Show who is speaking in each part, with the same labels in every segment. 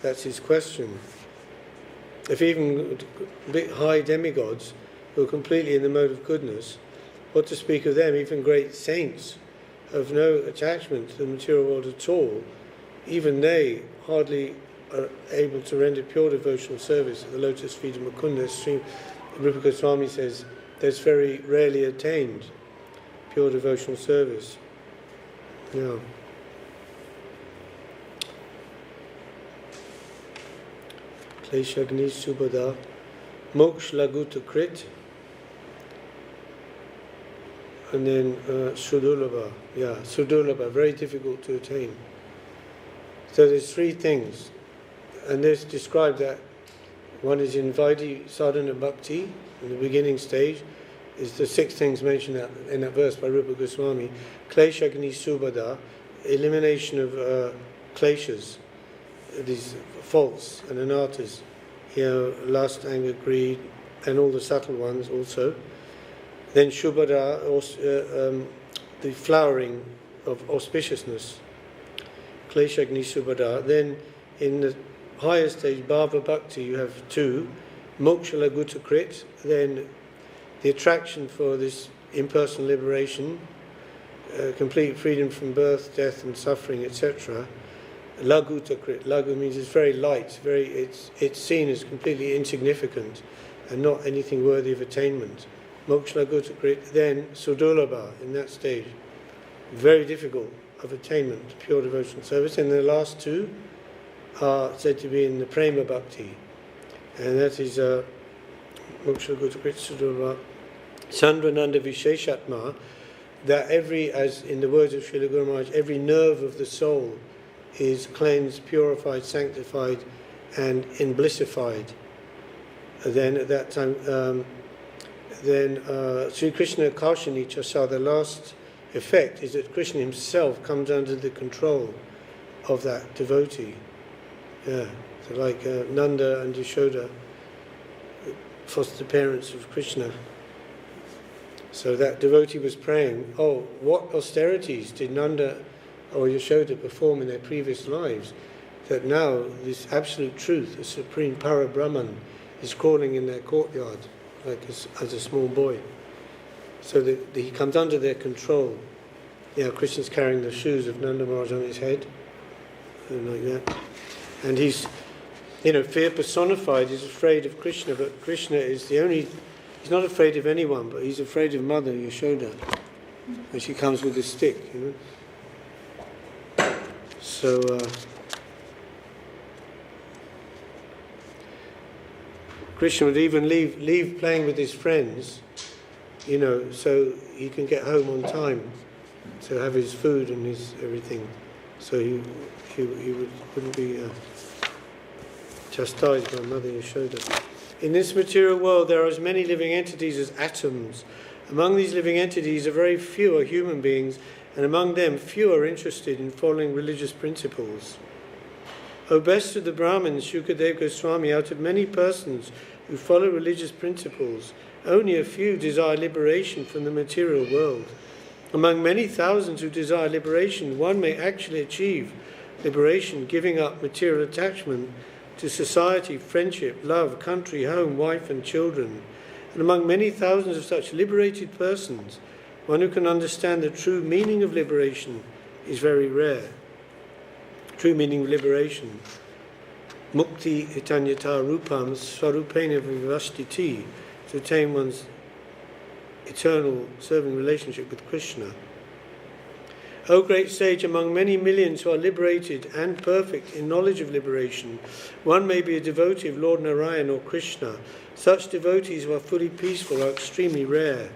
Speaker 1: That's his question. If even a bit high demigods who are completely in the mode of goodness, what to speak of them, even great saints have no attachment to the material world at all, even they hardly are able to render pure devotional service at the lotus feet of Mukunda. Rupa Goswami says that's very rarely attained, pure devotional service. Yeah. Kleshagni Subhada Moksh Laguta Krit, and then Sudurlabha. Yeah, Sudurlabha, very difficult to attain. So there's three things, and there's described that one is in Vaidhi Sadhana Bhakti, in the beginning stage, is the 6 things mentioned in that verse by Rupa Goswami. Kleshagni Subhada, elimination of kleshas, these faults and anarthas, lust, anger, greed, and all the subtle ones also. Then Shubhada, the flowering of auspiciousness, Kleshagni Shubhada. Then in the higher stage, Bhava Bhakti, you have 2, Moksha Laguta Krit, then the attraction for this impersonal liberation, complete freedom from birth, death and suffering, etc. Laguta Krit, Lagu means it's very light, it's seen as completely insignificant and not anything worthy of attainment. Moksha Laguta Krit, then Sudurlabha in that stage, very difficult of attainment, pure devotional service. And the last 2 are said to be in the Prema Bhakti, and that is Moksha Laguta Krit, Sudurlabha, Sandrananda Visheshatma, that as in the words of Srila Guru Maharaj, every nerve of the soul is cleansed, purified, sanctified, and emblissified. Then at that time, Sri Krishna Kaushani Chasa, the last effect is that Krishna himself comes under the control of that devotee. Yeah, so like Nanda and Yashoda, foster parents of Krishna. So that devotee was praying, oh, what austerities did Nanda or Yashoda perform in their previous lives, that now this absolute truth, the supreme Parabrahman, is crawling in their courtyard, like as a small boy. So that he comes under their control. Krishna's carrying the shoes of Nanda Maharaj on his head, and like that. And he's, fear personified, he's afraid of Krishna, but Krishna is he's not afraid of anyone, but he's afraid of Mother Yashoda. And she comes with a stick, So, Krishna would even leave playing with his friends, so he can get home on time to have his food and his everything. So he wouldn't be chastised by Mother Yashoda. In this material world, there are as many living entities as atoms. Among these living entities, a very few are human beings, and among them few are interested in following religious principles. O best of the Brahmins, Shukadeva Goswami, out of many persons who follow religious principles, only a few desire liberation from the material world. Among many thousands who desire liberation, one may actually achieve liberation, giving up material attachment to society, friendship, love, country, home, wife and children. And among many thousands of such liberated persons, one who can understand the true meaning of liberation is very rare. True meaning of liberation. Mukti itanyata rupam svarupena vivastiti, to attain one's eternal serving relationship with Krishna. O great sage, among many millions who are liberated and perfect in knowledge of liberation, one may be a devotee of Lord Narayan or Krishna. Such devotees who are fully peaceful are extremely rare.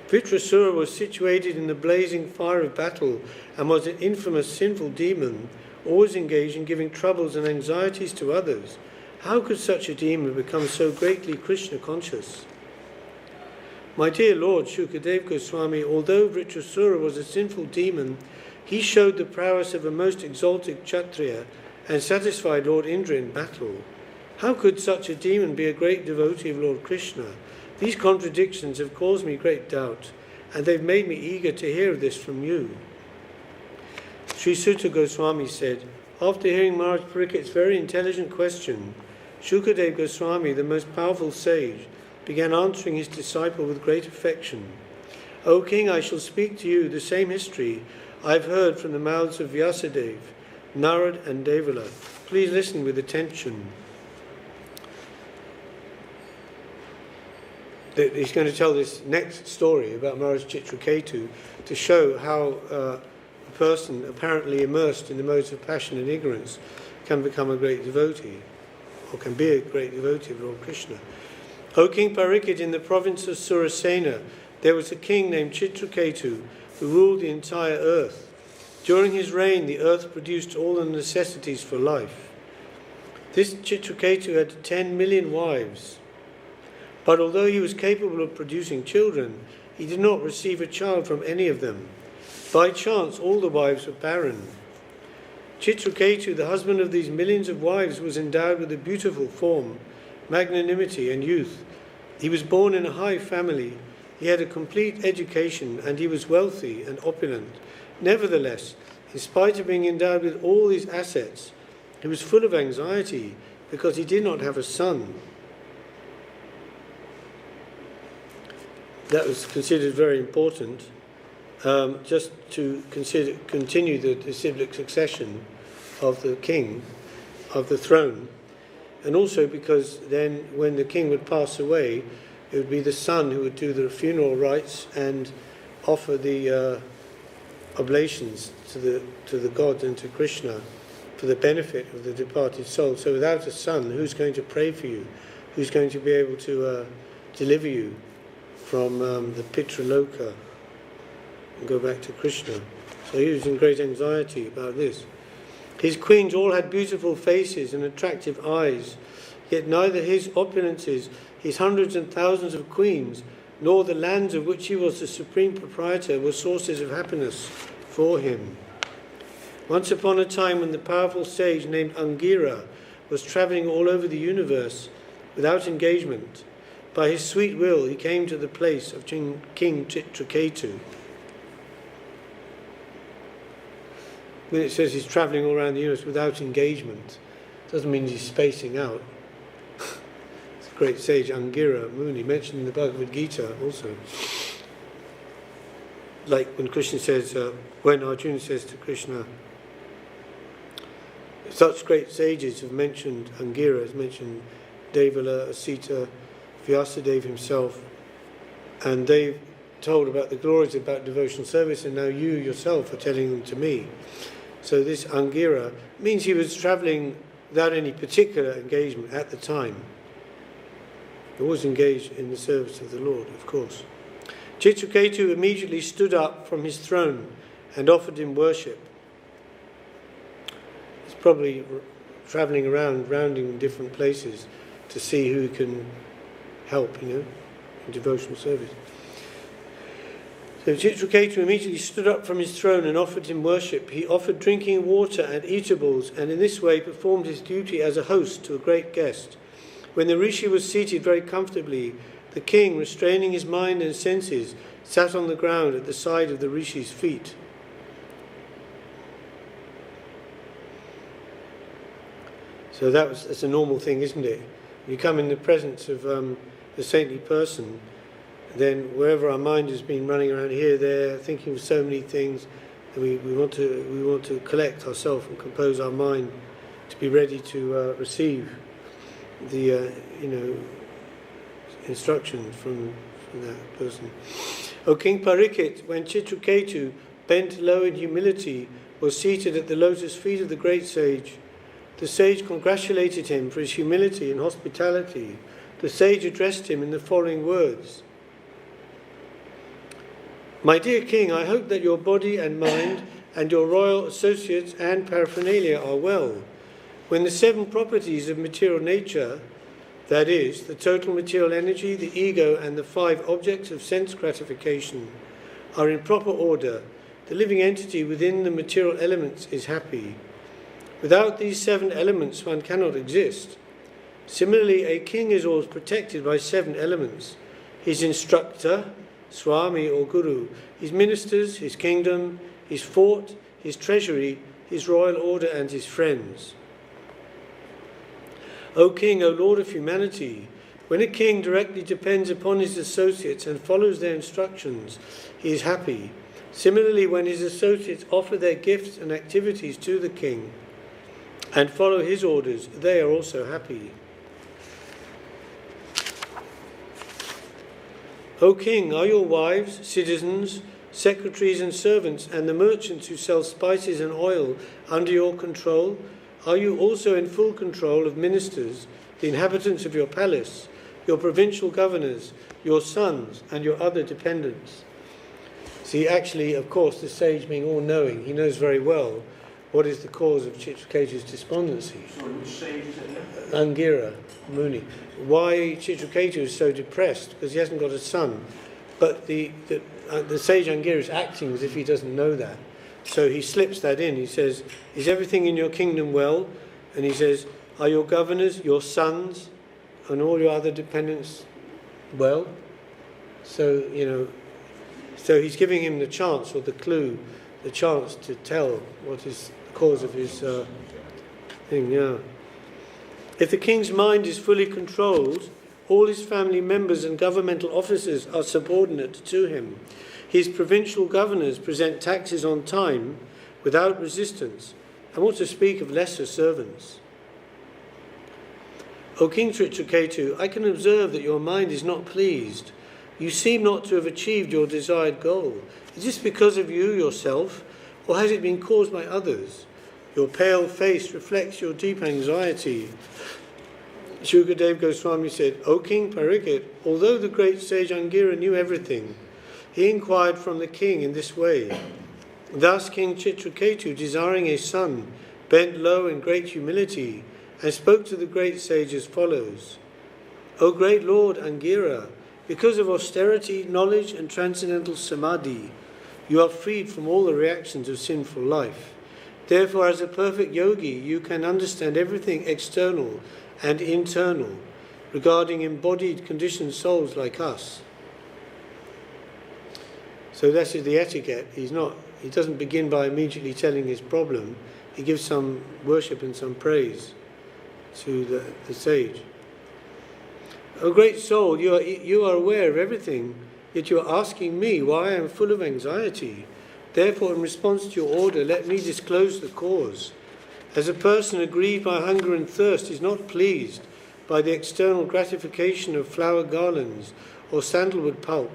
Speaker 1: Vitrasura was situated in the blazing fire of battle and was an infamous sinful demon, always engaged in giving troubles and anxieties to others. How could such a demon become so greatly Krishna conscious? My dear Lord Shukadeva Goswami, although Vitrasura was a sinful demon, he showed the prowess of a most exalted Kshatriya and satisfied Lord Indra in battle. How could such a demon be a great devotee of Lord Krishna? These contradictions have caused me great doubt, and they've made me eager to hear of this from you. Sri Sutta Goswami said, after hearing Maharaj Parikit's very intelligent question, Shukadev Goswami, the most powerful sage, began answering his disciple with great affection. O king, I shall speak to you the same history I have heard from the mouths of Vyasadeva, Narad and Devala. Please listen with attention. He's going to tell this next story about Maharaj Chitraketu to show how a person apparently immersed in the modes of passion and ignorance can become a great devotee, or can be a great devotee of Lord Krishna. O King Parikit, in the province of Surasena, there was a king named Chitraketu who ruled the entire earth. During his reign, the earth produced all the necessities for life. This Chitraketu had 10 million wives. But although he was capable of producing children, he did not receive a child from any of them. By chance, all the wives were barren. Chitraketu, the husband of these millions of wives, was endowed with a beautiful form, magnanimity and youth. He was born in a high family. He had a complete education and he was wealthy and opulent. Nevertheless, in spite of being endowed with all these assets, he was full of anxiety because he did not have a son. That was considered very important, just to continue the disciplic succession of the king, of the throne, and also because then when the king would pass away, it would be the son who would do the funeral rites and offer the oblations to the gods and to Krishna for the benefit of the departed soul. So without a son, who's going to pray for you? Who's going to be able to deliver you from the Pitraloka and go back to Krishna? So he was in great anxiety about this. His queens all had beautiful faces and attractive eyes, yet neither his opulences, his hundreds and thousands of queens, nor the lands of which he was the supreme proprietor were sources of happiness for him. Once upon a time, when the powerful sage named Angira was travelling all over the universe without engagement, by his sweet will he came to the place of King Chitraketu. When it says he's travelling all around the universe without engagement, it doesn't mean he's spacing out. It's a great sage Angira Muni, mentioned in the Bhagavad Gita also. Like when Krishna says, when Arjuna says to Krishna, such great sages have mentioned Angira, has mentioned Devala, Asita, Vyasadeva himself, and they've told about the glories about devotional service, and now you yourself are telling them to me. So this Angira means he was travelling without any particular engagement at the time. He was engaged in the service of the Lord, of course. Chitraketu immediately stood up from his throne and offered him worship. He's probably travelling around, rounding different places to see who can help, in devotional service. So Chitraketu immediately stood up from his throne and offered him worship. He offered drinking water and eatables, and in this way performed his duty as a host to a great guest. When the rishi was seated very comfortably, the king, restraining his mind and senses, sat on the ground at the side of the rishi's feet. So that's a normal thing, isn't it? You come in the presence of the saintly person, then wherever our mind has been running around here, there, thinking of so many things, we want to collect ourselves and compose our mind to be ready to receive the instruction from that person. O King Parikit, when Chitraketu, bent low in humility, was seated at the lotus feet of the great sage, the sage congratulated him for his humility and hospitality. The sage addressed him in the following words: My dear king, I hope that your body and mind and your royal associates and paraphernalia are well. When the 7 properties of material nature, that is, the total material energy, the ego, and the 5 objects of sense gratification, are in proper order, the living entity within the material elements is happy. Without these 7 elements, one cannot exist. Similarly, a king is always protected by 7 elements: his instructor, Swami or Guru, his ministers, his kingdom, his fort, his treasury, his royal order and his friends. O King, O Lord of humanity, when a king directly depends upon his associates and follows their instructions, he is happy. Similarly, when his associates offer their gifts and activities to the king and follow his orders, they are also happy. O King, are your wives, citizens, secretaries and servants, and the merchants who sell spices and oil under your control? Are you also in full control of ministers, the inhabitants of your palace, your provincial governors, your sons, and your other dependents? See, actually, of course, the sage being all-knowing, he knows very well what is the cause of Chitraketu's despondency.
Speaker 2: Sorry, which sage is it?
Speaker 1: Angira Muni. Why Chitraketu is so depressed? Because he hasn't got a son. But the sage Angira is acting as if he doesn't know that. So he slips that in. He says, is everything in your kingdom well? And he says, are your governors, your sons, and all your other dependents well? So, so he's giving him the chance or the clue, the chance to tell what is the cause of his thing, yeah. If the king's mind is fully controlled, all his family members and governmental officers are subordinate to him. His provincial governors present taxes on time without resistance, and what to speak of lesser servants. O King Chitraketu, I can observe that your mind is not pleased. You seem not to have achieved your desired goal. Is this because of you yourself, or has it been caused by others? Your pale face reflects your deep anxiety. Shukadeva Goswami said, O King Parikshit, although the great sage Angira knew everything, he inquired from the king in this way. Thus King Chitraketu, desiring a son, bent low in great humility and spoke to the great sage as follows. O great Lord Angira, because of austerity, knowledge and transcendental samadhi, you are freed from all the reactions of sinful life. Therefore, as a perfect yogi, you can understand everything external and internal regarding embodied conditioned souls like us. So that is the etiquette. He doesn't begin by immediately telling his problem. He gives some worship and some praise to the sage. O great soul, you are aware of everything, yet you are asking me why I am full of anxiety. Therefore, in response to your order, let me disclose the cause. As a person aggrieved by hunger and thirst is not pleased by the external gratification of flower garlands or sandalwood pulp,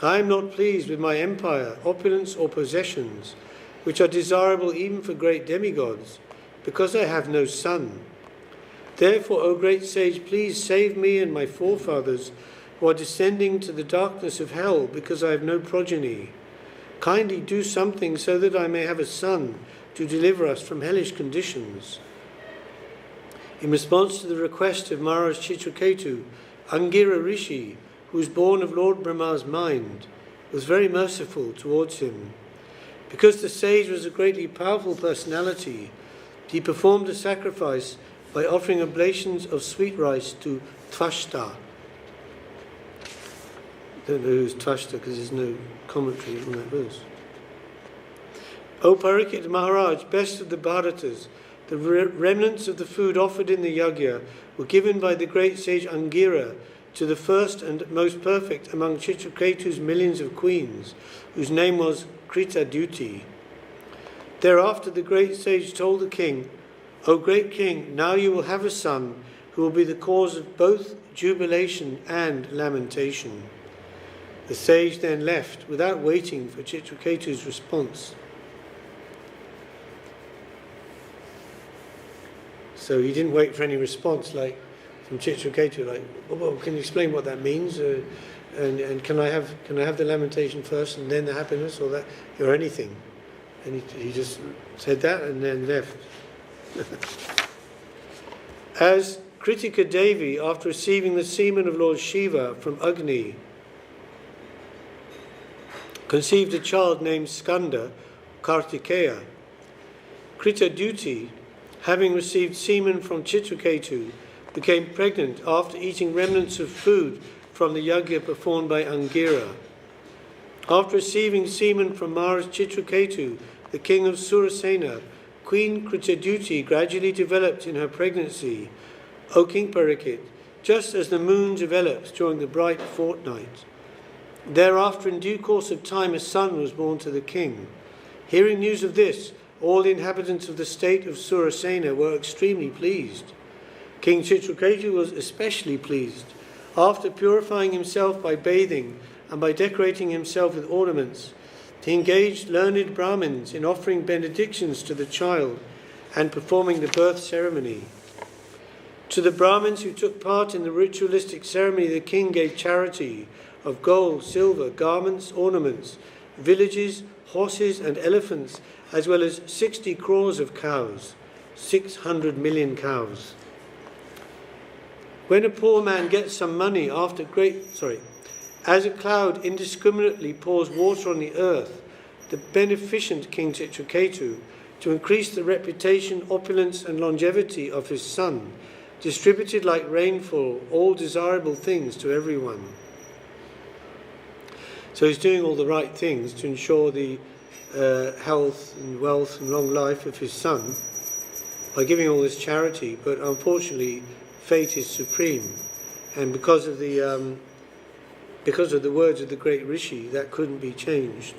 Speaker 1: I am not pleased with my empire, opulence or possessions, which are desirable even for great demigods, because I have no son. Therefore, O great sage, please save me and my forefathers who are descending to the darkness of hell because I have no progeny. Kindly do something so that I may have a son to deliver us from hellish conditions. In response to the request of Maharaj Chitraketu, Angira Rishi, who was born of Lord Brahma's mind, was very merciful towards him. Because the sage was a greatly powerful personality, he performed a sacrifice by offering oblations of sweet rice to Tvashta. I don't know who's Tvashta because there's no commentary on that verse. O Parikshit Maharaj, best of the Bharatas, the remnants of the food offered in the yajna were given by the great sage Angira to the first and most perfect among Chitraketu's millions of queens, whose name was Tridandi. Thereafter the great sage told the king, O great king, now you will have a son who will be the cause of both jubilation and lamentation. The sage then left without waiting for Chitraketu's response. So he didn't wait for any response from Chitraketu, well, can you explain what that means? And can I have the lamentation first and then the happiness or anything? And he just said that and then left. As Kritika Devi, after receiving the semen of Lord Shiva from Agni, conceived a child named Skanda, Kartikeya, Tridandi, having received semen from Chitraketu, became pregnant after eating remnants of food from the yajna performed by Angira. After receiving semen from Maharaj Chitraketu, the king of Surasena, Queen Kritaduti gradually developed in her pregnancy, O King Parikshit, just as the moon develops during the bright fortnight. Thereafter, in due course of time, a son was born to the king. Hearing news of this, all the inhabitants of the state of Surasena were extremely pleased. King Chitraketu was especially pleased. After purifying himself by bathing and by decorating himself with ornaments, he engaged learned Brahmins in offering benedictions to the child and performing the birth ceremony. To the Brahmins who took part in the ritualistic ceremony, the king gave charity of gold, silver, garments, ornaments, villages, horses and elephants, as well as 60 crores of cows, 600 million cows. When a poor man gets some money as a cloud indiscriminately pours water on the earth, the beneficent King Chitraketu, to increase the reputation, opulence and longevity of his son, distributed like rainfall all desirable things to everyone. So he's doing all the right things to ensure the health and wealth and long life of his son by giving all this charity, but unfortunately fate is supreme, and because of the words of the great Rishi, that couldn't be changed.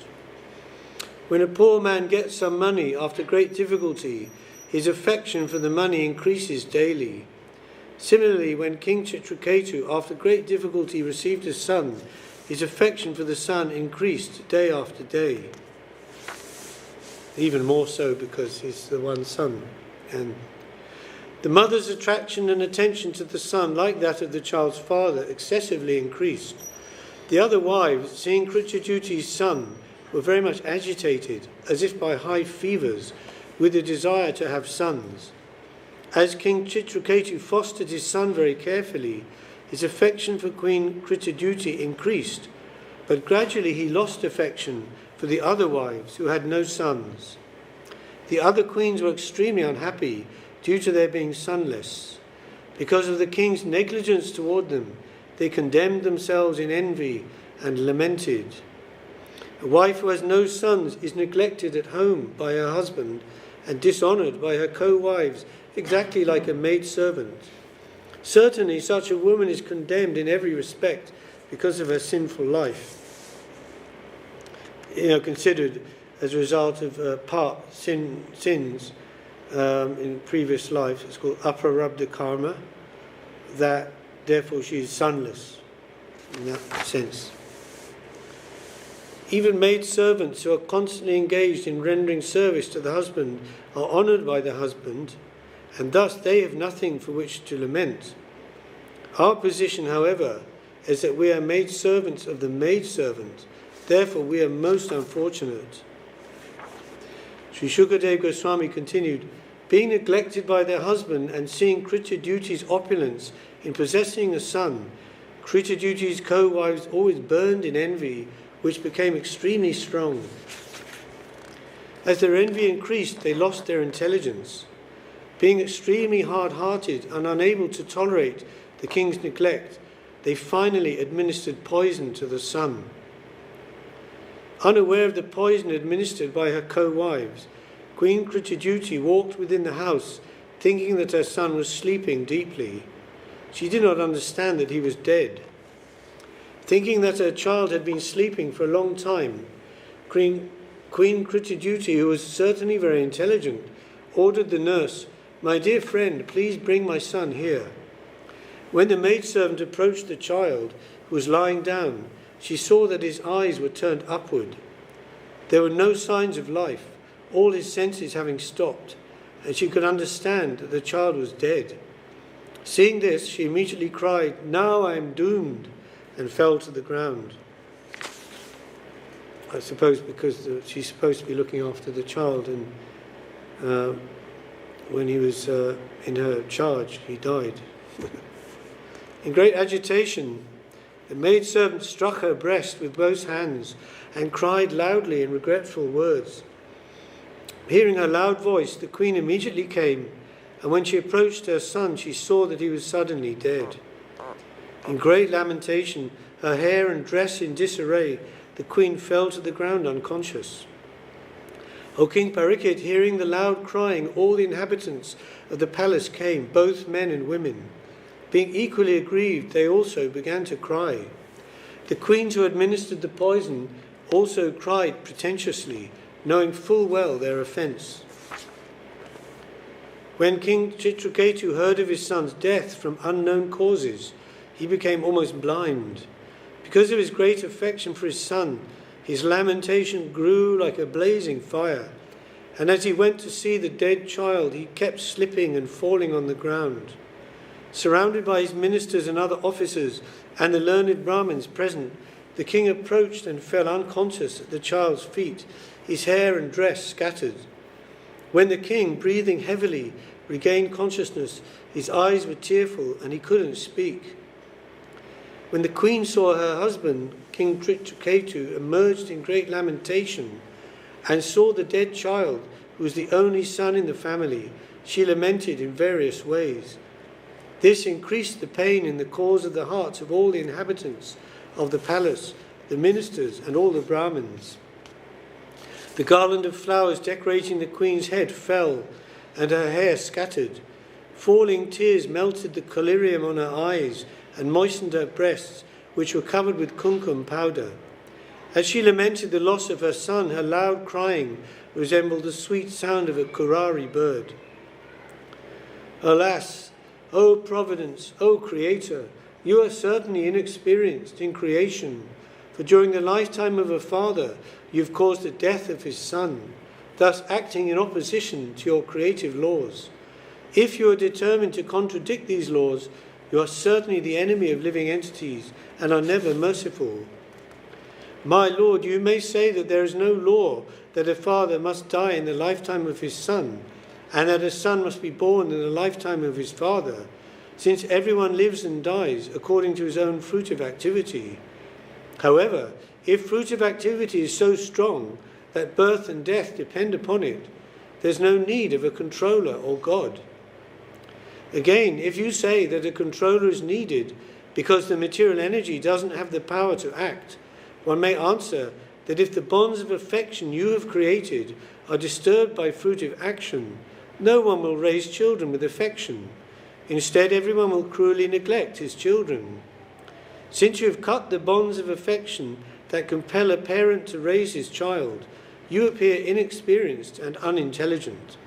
Speaker 1: When a poor man gets some money after great difficulty, his affection for the money increases daily. Similarly, when King Chitraketu, after great difficulty, received a son, his affection for the son increased day after day. Even more so because he's the one son. And the mother's attraction and attention to the son, like that of the child's father, excessively increased. The other wives, seeing Kritaduti's son, were very much agitated, as if by high fevers, with the desire to have sons. As King Chitraketu fostered his son very carefully, his affection for Queen Kritaduti increased, but gradually he lost affection for the other wives who had no sons. The other queens were extremely unhappy due to their being sonless. Because of the king's negligence toward them, they condemned themselves in envy and lamented. A wife who has no sons is neglected at home by her husband and dishonoured by her co-wives, exactly like a maidservant. Certainly such a woman is condemned in every respect because of her sinful life. Considered as a result of sins in previous lives. It's called aparabdha karma, that therefore she is sonless in that sense. Even maidservants who are constantly engaged in rendering service to the husband are honoured by the husband, and thus they have nothing for which to lament. Our position, however, is that we are maidservants of the maidservant, therefore we are most unfortunate. Sri Shukadev Goswami continued, being neglected by their husband and seeing Kritaduti's opulence in possessing a son, Kritaduti's co-wives always burned in envy, which became extremely strong. As their envy increased, they lost their intelligence. Being extremely hard-hearted and unable to tolerate the king's neglect, they finally administered poison to the son. Unaware of the poison administered by her co-wives, Queen Kritaduti walked within the house, thinking that her son was sleeping deeply. She did not understand that he was dead. Thinking that her child had been sleeping for a long time, Queen Kritaduti, who was certainly very intelligent, ordered the nurse, "My dear friend, please bring my son here." When the maidservant approached the child, who was lying down, she saw that his eyes were turned upward. There were no signs of life, all his senses having stopped, and she could understand that the child was dead. Seeing this, she immediately cried, "Now I am doomed," and fell to the ground. I suppose because she's supposed to be looking after the child, and when he was in her charge, he died. In great agitation, the maidservant struck her breast with both hands and cried loudly in regretful words. Hearing her loud voice, the queen immediately came, and when she approached her son, she saw that he was suddenly dead. In great lamentation, her hair and dress in disarray, the queen fell to the ground unconscious. O King Parikshit, hearing the loud crying, all the inhabitants of the palace came, both men and women. Being equally aggrieved, they also began to cry. The queens who administered the poison also cried pretentiously, knowing full well their offence. When King Chitraketu heard of his son's death from unknown causes, he became almost blind. Because of his great affection for his son, his lamentation grew like a blazing fire, and as he went to see the dead child, he kept slipping and falling on the ground. Surrounded by his ministers and other officers and the learned Brahmins present, the king approached and fell unconscious at the child's feet, his hair and dress scattered. When the king, breathing heavily, regained consciousness, his eyes were tearful and he couldn't speak. When the queen saw her husband, King Chitraketu, emerged in great lamentation and saw the dead child, who was the only son in the family, she lamented in various ways. This increased the pain in the cause of the hearts of all the inhabitants of the palace, the ministers and all the Brahmins. The garland of flowers decorating the queen's head fell, and her hair scattered. Falling tears melted the collyrium on her eyes and moistened her breasts, which were covered with kumkum powder. As she lamented the loss of her son, her loud crying resembled the sweet sound of a kurari bird. Alas, O Providence, O Creator, you are certainly inexperienced in creation, for during the lifetime of a father you have caused the death of his son, thus acting in opposition to your creative laws. If you are determined to contradict these laws, you are certainly the enemy of living entities and are never merciful. My Lord, you may say that there is no law that a father must die in the lifetime of his son, and that a son must be born in the lifetime of his father, since everyone lives and dies according to his own fruit of activity. However, if fruit of activity is so strong that birth and death depend upon it, there's no need of a controller or God. Again, if you say that a controller is needed because the material energy doesn't have the power to act, one may answer that if the bonds of affection you have created are disturbed by fruit of action, no one will raise children with affection. Instead, everyone will cruelly neglect his children. Since you have cut the bonds of affection that compel a parent to raise his child, you appear inexperienced and unintelligent.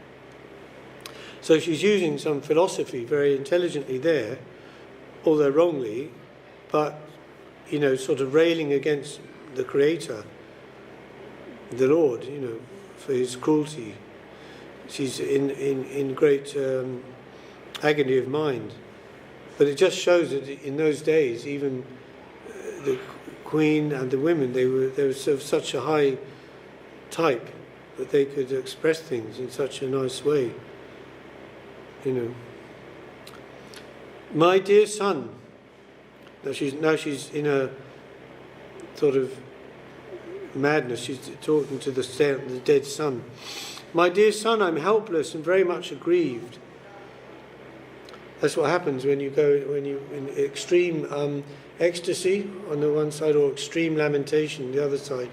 Speaker 1: So she's using some philosophy very intelligently there, although wrongly, but, sort of railing against the Creator, the Lord, for his cruelty. She's in great agony of mind. But it just shows that in those days, even the Queen and the women, they were of such a high type that they could express things in such a nice way. My dear son, now she's in a sort of madness. She's talking to the dead son. My dear son, I'm helpless and very much aggrieved. That's what happens when you in extreme ecstasy on the one side, or extreme lamentation on the other side.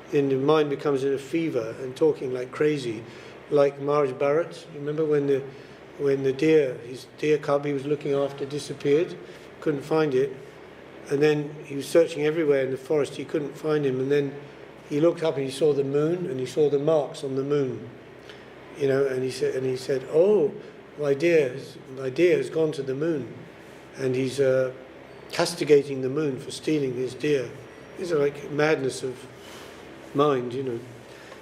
Speaker 1: Then the mind becomes in a fever and talking like crazy, like Maharaj Bharat. Remember when his deer cub he was looking after disappeared, couldn't find it, and then he was searching everywhere in the forest, he couldn't find him, and then he looked up and he saw the moon and he saw the marks on the moon, and he said, oh, my deer has gone to the moon, and he's castigating the moon for stealing his deer. These are like madness of mind,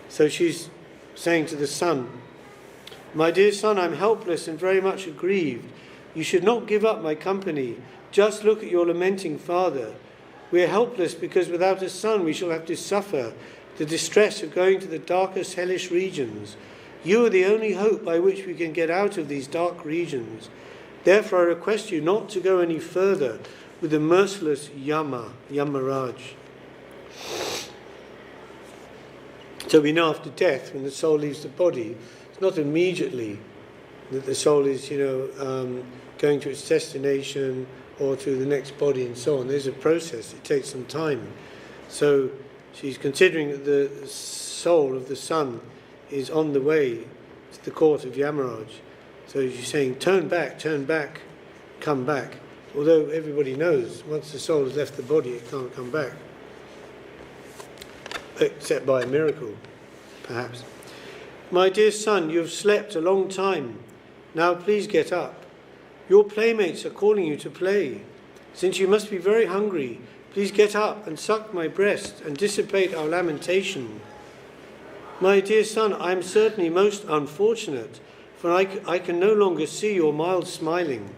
Speaker 1: So she's saying to the son, my dear son, I'm helpless and very much aggrieved. You should not give up my company. Just look at your lamenting father. We are helpless because without a son we shall have to suffer the distress of going to the darkest hellish regions. You are the only hope by which we can get out of these dark regions. Therefore I request you not to go any further with the merciless Yamaraj. So we know after death, when the soul leaves the body, it's not immediately that the soul is, going to its destination or to the next body and so on. There's a process. It takes some time. So she's considering that the soul of the son is on the way to the court of Yamaraj. So she's saying, turn back, come back. Although everybody knows once the soul has left the body, it can't come back. Except by a miracle, perhaps. My dear son, you have slept a long time. Now please get up. Your playmates are calling you to play. Since you must be very hungry, please get up and suck my breast and dissipate our lamentation. My dear son, I am certainly most unfortunate, for I can no longer see your mild smiling.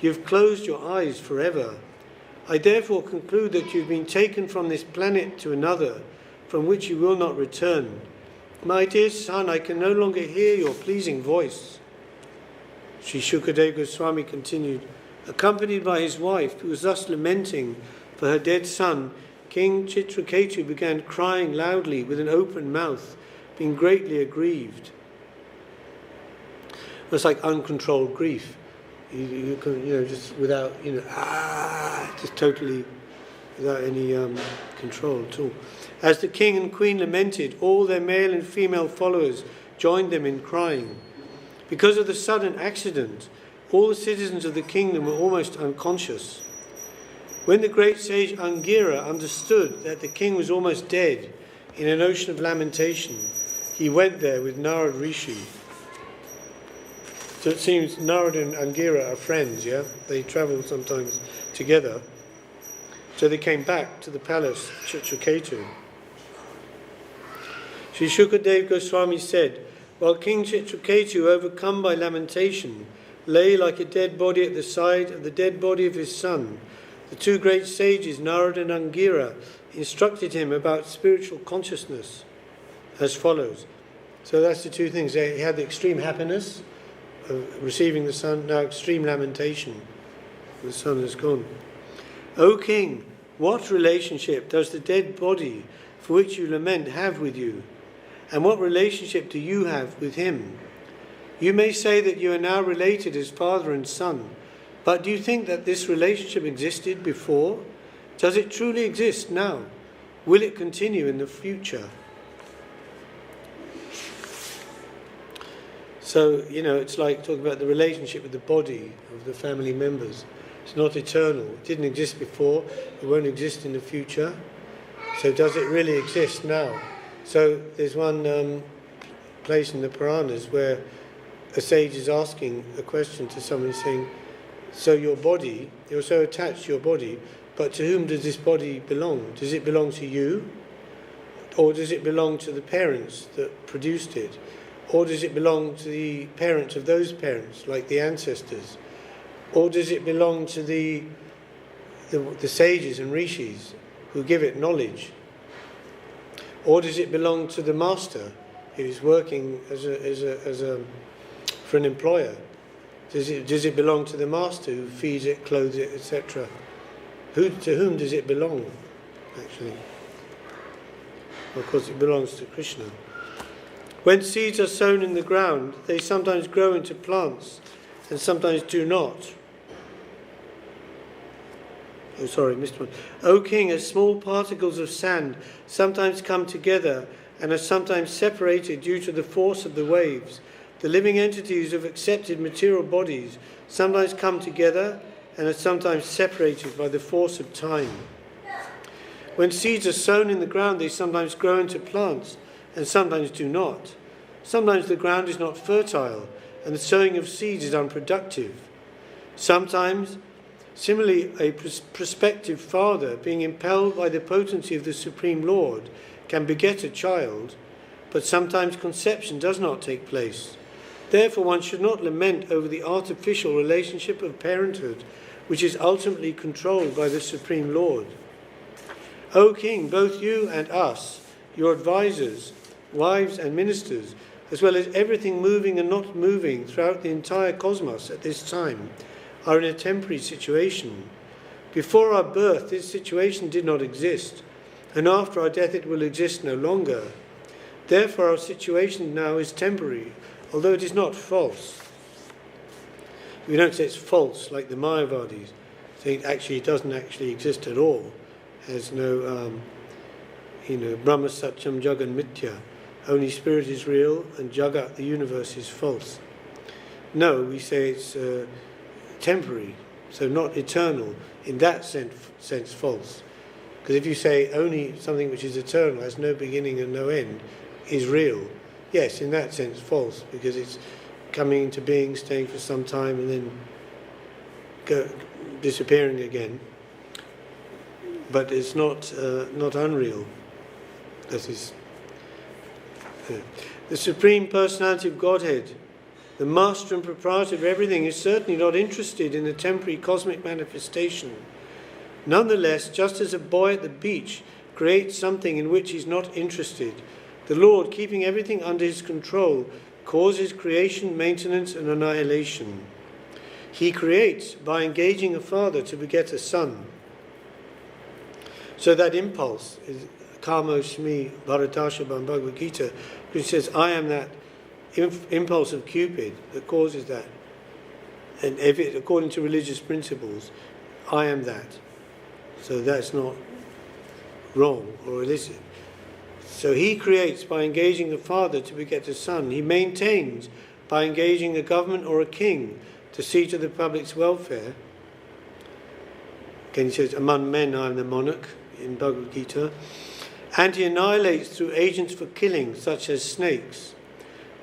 Speaker 1: You have closed your eyes forever. I therefore conclude that you have been taken from this planet to another, from which you will not return. My dear son, I can no longer hear your pleasing voice. Sri Shukadeva Goswami continued, accompanied by his wife, who was thus lamenting for her dead son, King Chitraketu began crying loudly with an open mouth, being greatly aggrieved. It's like uncontrolled grief. You can, just without, just totally without any control at all. As the king and queen lamented, all their male and female followers joined them in crying. Because of the sudden accident, all the citizens of the kingdom were almost unconscious. When the great sage Angira understood that the king was almost dead in an ocean of lamentation, he went there with Narad Rishi. So it seems Narad and Angira are friends, yeah? They travel sometimes together. So they came back to the palace, Chitraketu. Sri Shukadeva Goswami said, while King Chitraketu, overcome by lamentation, lay like a dead body at the side of the dead body of his son, the two great sages, Narad and Angira, instructed him about spiritual consciousness as follows. So that's the two things. He had the extreme happiness of receiving the son, now extreme lamentation. The son is gone. O king, what relationship does the dead body for which you lament have with you? And what relationship do you have with him? You may say that you are now related as father and son, but do you think that this relationship existed before? Does it truly exist now? Will it continue in the future? So, it's like talking about the relationship with the body of the family members. It's not eternal. It didn't exist before. It won't exist in the future. So does it really exist now? So there's one place in the Puranas where a sage is asking a question to someone saying, so your body, you're so attached to your body, but to whom does this body belong? Does it belong to you? Or does it belong to the parents that produced it? Or does it belong to the parents of those parents, like the ancestors? Or does it belong to the sages and rishis who give it knowledge? Or does it belong to the master who's working for an employer? Does it belong to the master who feeds it, clothes it, etc.? To whom does it belong, actually? Of course, it belongs to Krishna. When seeds are sown in the ground, they sometimes grow into plants and sometimes do not. Missed one. O king, as small particles of sand sometimes come together and are sometimes separated due to the force of the waves, the living entities of accepted material bodies sometimes come together and are sometimes separated by the force of time. When seeds are sown in the ground, they sometimes grow into plants and sometimes do not. Sometimes the ground is not fertile and the sowing of seeds is unproductive. Sometimes, similarly, a prospective father, being impelled by the potency of the Supreme Lord, can beget a child, but sometimes conception does not take place. Therefore, one should not lament over the artificial relationship of parenthood, which is ultimately controlled by the Supreme Lord. O King, both you and us, your advisors, wives and ministers, as well as everything moving and not moving throughout the entire cosmos at this time, are in a temporary situation. Before our birth, this situation did not exist, and after our death it will exist no longer. Therefore, our situation now is temporary, although it is not false. We don't say it's false like the Mayavadis, saying actually it doesn't actually exist at all. There's no, Brahma Satyam Jagan Mithya. only spirit is real and Jagat, the universe, is false. No, we say it's temporary, so not eternal, in that sense false. Because if you say only something which is eternal, has no beginning and no end, is real, yes, in that sense false, because it's coming into being, staying for some time, and then disappearing again. But it's not unreal. That is the Supreme Personality of Godhead, the master and proprietor of everything, is certainly not interested in the temporary cosmic manifestation. Nonetheless, just as a boy at the beach creates something in which he's not interested, the Lord, keeping everything under his control, causes creation, maintenance, and annihilation. He creates by engaging a father to beget a son. So that impulse is Kamo Shmi Bharatashabam Bhagavad Gita, which says, I am that impulse of Cupid that causes that. And if it, according to religious principles, I am that. So that's not wrong or illicit. So he creates by engaging a father to beget a son. He maintains by engaging a government or a king to see to the public's welfare. Again he says, among men I am the monarch in Bhagavad Gita. And he annihilates through agents for killing, such as snakes.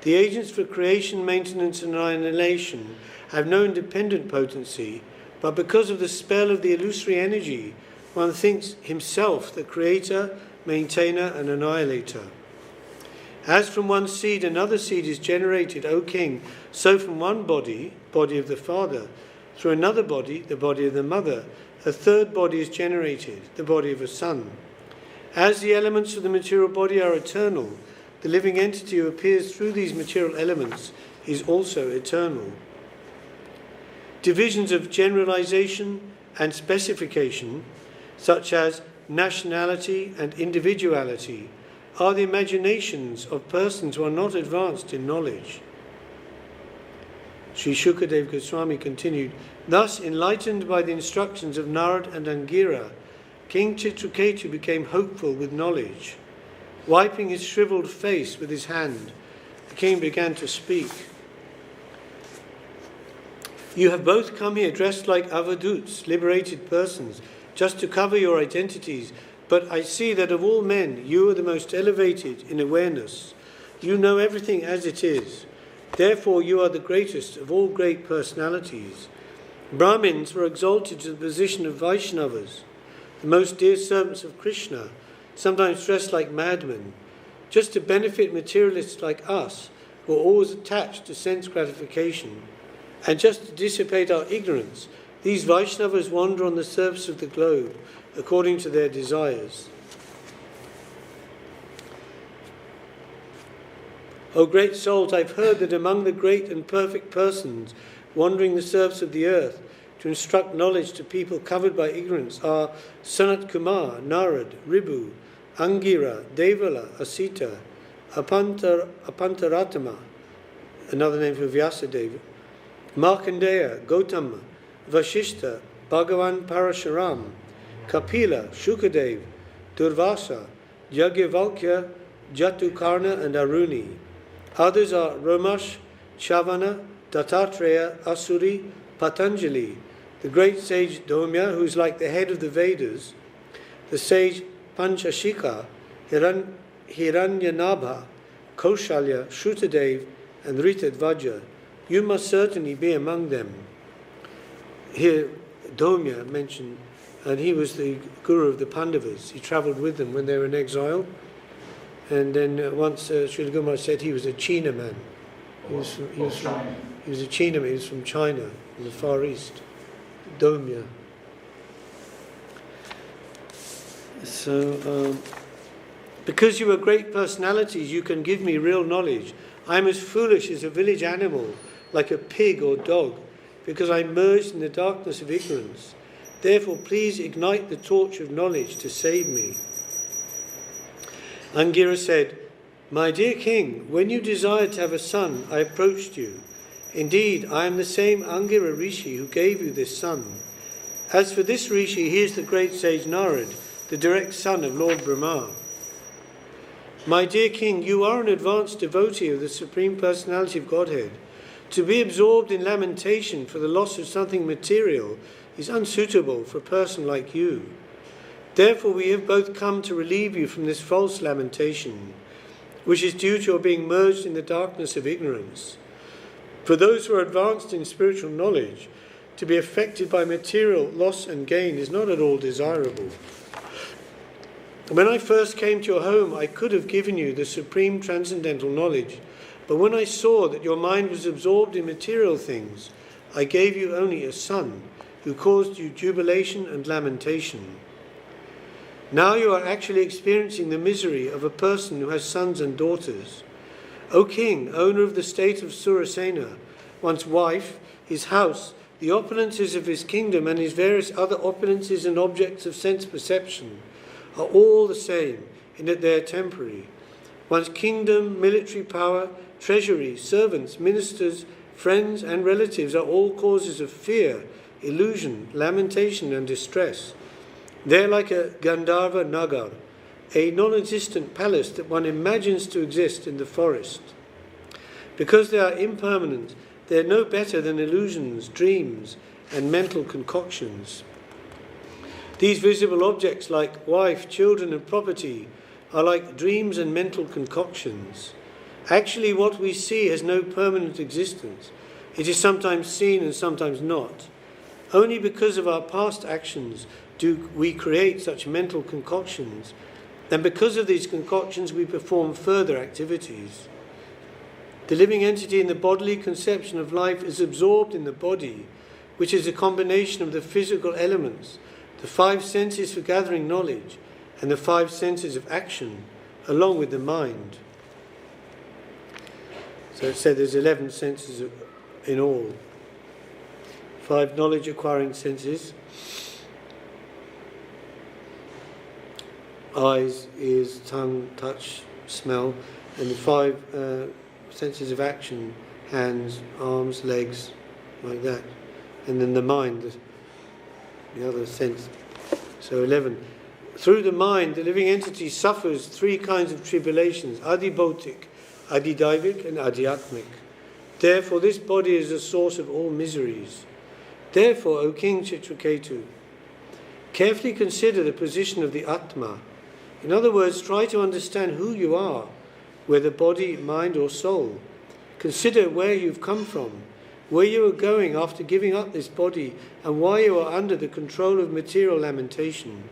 Speaker 1: The agents for creation, maintenance, and annihilation have no independent potency, but because of the spell of the illusory energy, one thinks himself the creator, maintainer, and annihilator. As from one seed another seed is generated, O king, so from one body of the father, through another body, the body of the mother, a third body is generated, the body of a son. As the elements of the material body are eternal, the living entity who appears through these material elements is also eternal. Divisions of generalization and specification, such as nationality and individuality, are the imaginations of persons who are not advanced in knowledge. Sri Shukadev Goswami continued, thus enlightened by the instructions of Narad and Angira, King Chitraketu became hopeful with knowledge. Wiping his shriveled face with his hand, the king began to speak. You have both come here dressed like avaduts, liberated persons, just to cover your identities, but I see that of all men, you are the most elevated in awareness. You know everything as it is. Therefore, you are the greatest of all great personalities. Brahmins were exalted to the position of Vaishnavas, the most dear servants of Krishna, sometimes dressed like madmen, just to benefit materialists like us, who are always attached to sense gratification. And just to dissipate our ignorance, these Vaishnavas wander on the surface of the globe according to their desires. O great souls, I've heard that among the great and perfect persons wandering the surface of the earth to instruct knowledge to people covered by ignorance are Sanat Kumar, Narad, Ribu, Angira, Devala, Asita, Apantaratama, another name for Vyasadeva, Markandeya, Gautama, Vashishta, Bhagavan Parashuram, Kapila, Shukadev, Durvasa, Yagyavalkya, Jatukarna, and Aruni. Others are Romash, Chavana, Dattatreya, Asuri, Patanjali, the great sage Domya, who is like the head of the Vedas, the sage Panchashika, Hiranyanabha, Kaushalya, Shrutadev, and Ritadvaja. You must certainly be among them. Here, Domya mentioned, and he was the guru of the Pandavas. He travelled with them when they were in exile. And then once Srila Guru Maharaj said he was a China man. He was a China man, he was from China, in the Far East. Domya. So, because you are great personalities, you can give me real knowledge. I am as foolish as a village animal, like a pig or dog, because I merged in the darkness of ignorance. Therefore, please ignite the torch of knowledge to save me. Angira said, My dear king, when you desired to have a son, I approached you. Indeed, I am the same Angira Rishi who gave you this son. As for this Rishi, he is the great sage Narad, the direct son of Lord Brahma. My dear king, you are an advanced devotee of the Supreme Personality of Godhead. To be absorbed in lamentation for the loss of something material is unsuitable for a person like you. Therefore we have both come to relieve you from this false lamentation, which is due to your being merged in the darkness of ignorance. For those who are advanced in spiritual knowledge, to be affected by material loss and gain is not at all desirable. When I first came to your home, I could have given you the supreme transcendental knowledge, but when I saw that your mind was absorbed in material things, I gave you only a son who caused you jubilation and lamentation. Now you are actually experiencing the misery of a person who has sons and daughters. O king, owner of the state of Surasena, one's wife, his house, the opulences of his kingdom and his various other opulences and objects of sense perception are all the same in that they are temporary. One's kingdom, military power, treasury, servants, ministers, friends and relatives are all causes of fear, illusion, lamentation and distress. They are like a Gandharva Nagar, a non-existent palace that one imagines to exist in the forest. Because they are impermanent, they are no better than illusions, dreams and mental concoctions. These visible objects like wife, children and property are like dreams and mental concoctions. Actually, what we see has no permanent existence. It is sometimes seen and sometimes not. Only because of our past actions do we create such mental concoctions, and because of these concoctions we perform further activities. The living entity in the bodily conception of life is absorbed in the body, which is a combination of the physical elements, the 5 senses for gathering knowledge, and the 5 senses of action, along with the mind. So it said there's 11 senses in all. 5 knowledge-acquiring senses: eyes, ears, tongue, touch, smell, and the 5 senses of action: hands, arms, legs, like that. And then the mind, the other sense. So 11. Through the mind, the living entity suffers 3 kinds of tribulations: adibautic, adidaivik and adhyatmic. Therefore this body is the source of all miseries. Therefore, O King Chitraketu, carefully consider the position of the Atma. In other words, try to understand who you are, whether body, mind or soul. Consider where you've come from, where you are going after giving up this body, and why you are under the control of material lamentation.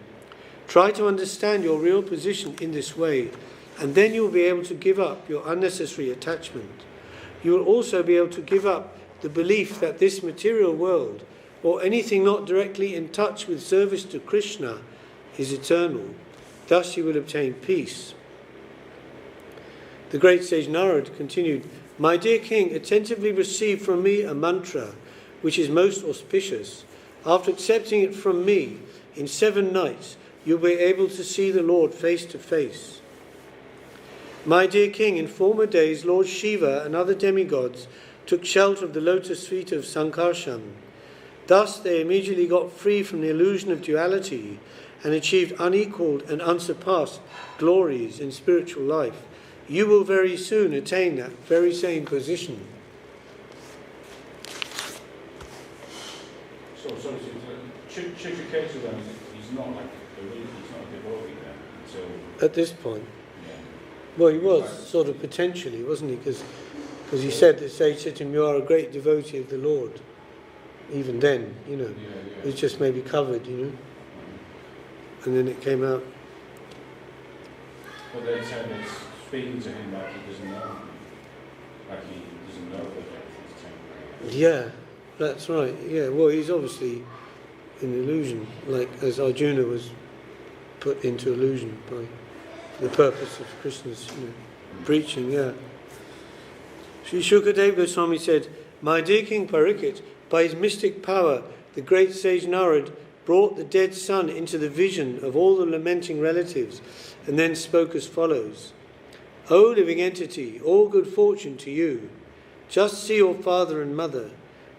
Speaker 1: Try to understand your real position in this way, and then you will be able to give up your unnecessary attachment. You will also be able to give up the belief that this material world, or anything not directly in touch with service to Krishna, is eternal. Thus you will obtain peace. The great sage Narad continued, My dear king, attentively receive from me a mantra, which is most auspicious. After accepting it from me, in 7 nights, you'll be able to see the Lord face to face. My dear king, in former days, Lord Shiva and other demigods took shelter of the lotus feet of Sankarshan. Thus they immediately got free from the illusion of duality and achieved unequaled and unsurpassed glories in spiritual life. You will very soon attain that very same position.
Speaker 2: So Chitraketu then, he's not like he's not a devotee then until...
Speaker 1: At this point.
Speaker 2: Yeah.
Speaker 1: Well, he was sort of potentially, wasn't he? Because he said that sage said to him, you are a great devotee of the Lord. Even then, you know. It was just maybe covered, you know. And then it came out.
Speaker 2: But they said it's speaking to him like he doesn't know. Like he doesn't know that he's temporary.
Speaker 1: Yeah, that's right. Yeah, well, he's obviously in illusion, like as Arjuna was put into illusion by the purpose of Krishna's preaching, yeah. Sri Shukadeva Goswami said, My dear King Parikshit, by his mystic power, the great sage Narad brought the dead son into the vision of all the lamenting relatives, and then spoke as follows. O living entity, all good fortune to you. Just see your father and mother.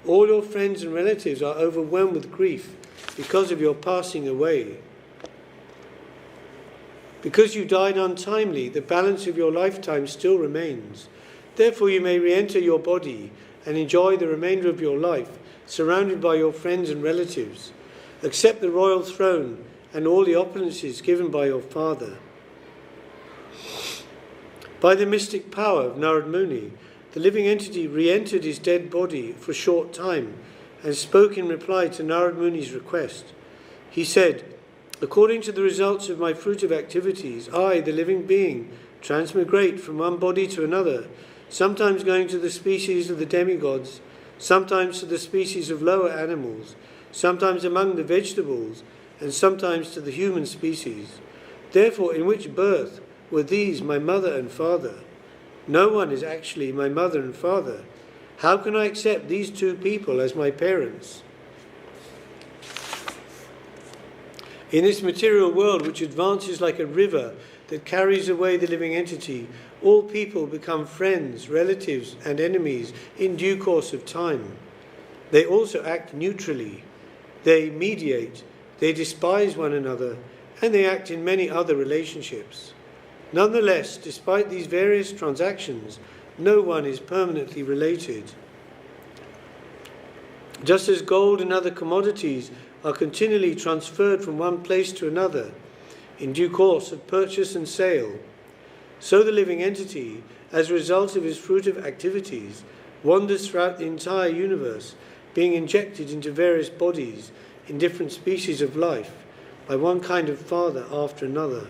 Speaker 1: All your friends and relatives are overwhelmed with grief because of your passing away. Because you died untimely, the balance of your lifetime still remains. Therefore you may re-enter your body and enjoy the remainder of your life, surrounded by your friends and relatives. Accept the royal throne and all the opulences given by your father. By the mystic power of Narad Muni, the living entity re-entered his dead body for a short time and spoke in reply to Narad Muni's request. He said, "According to the results of my fruitive activities, I, the living being, transmigrate from one body to another, sometimes going to the species of the demigods, sometimes to the species of lower animals, sometimes among the vegetables, and sometimes to the human species. Therefore, in which birth were these my mother and father? No one is actually my mother and father. How can I accept these two people as my parents? In this material world, which advances like a river that carries away the living entity, all people become friends, relatives, and enemies in due course of time. They also act neutrally. They mediate, they despise one another, and they act in many other relationships. Nonetheless, despite these various transactions, no one is permanently related. Just as gold and other commodities are continually transferred from one place to another in due course of purchase and sale, so the living entity, as a result of his fruitive activities, wanders throughout the entire universe, being injected into various bodies in different species of life by one kind of father after another.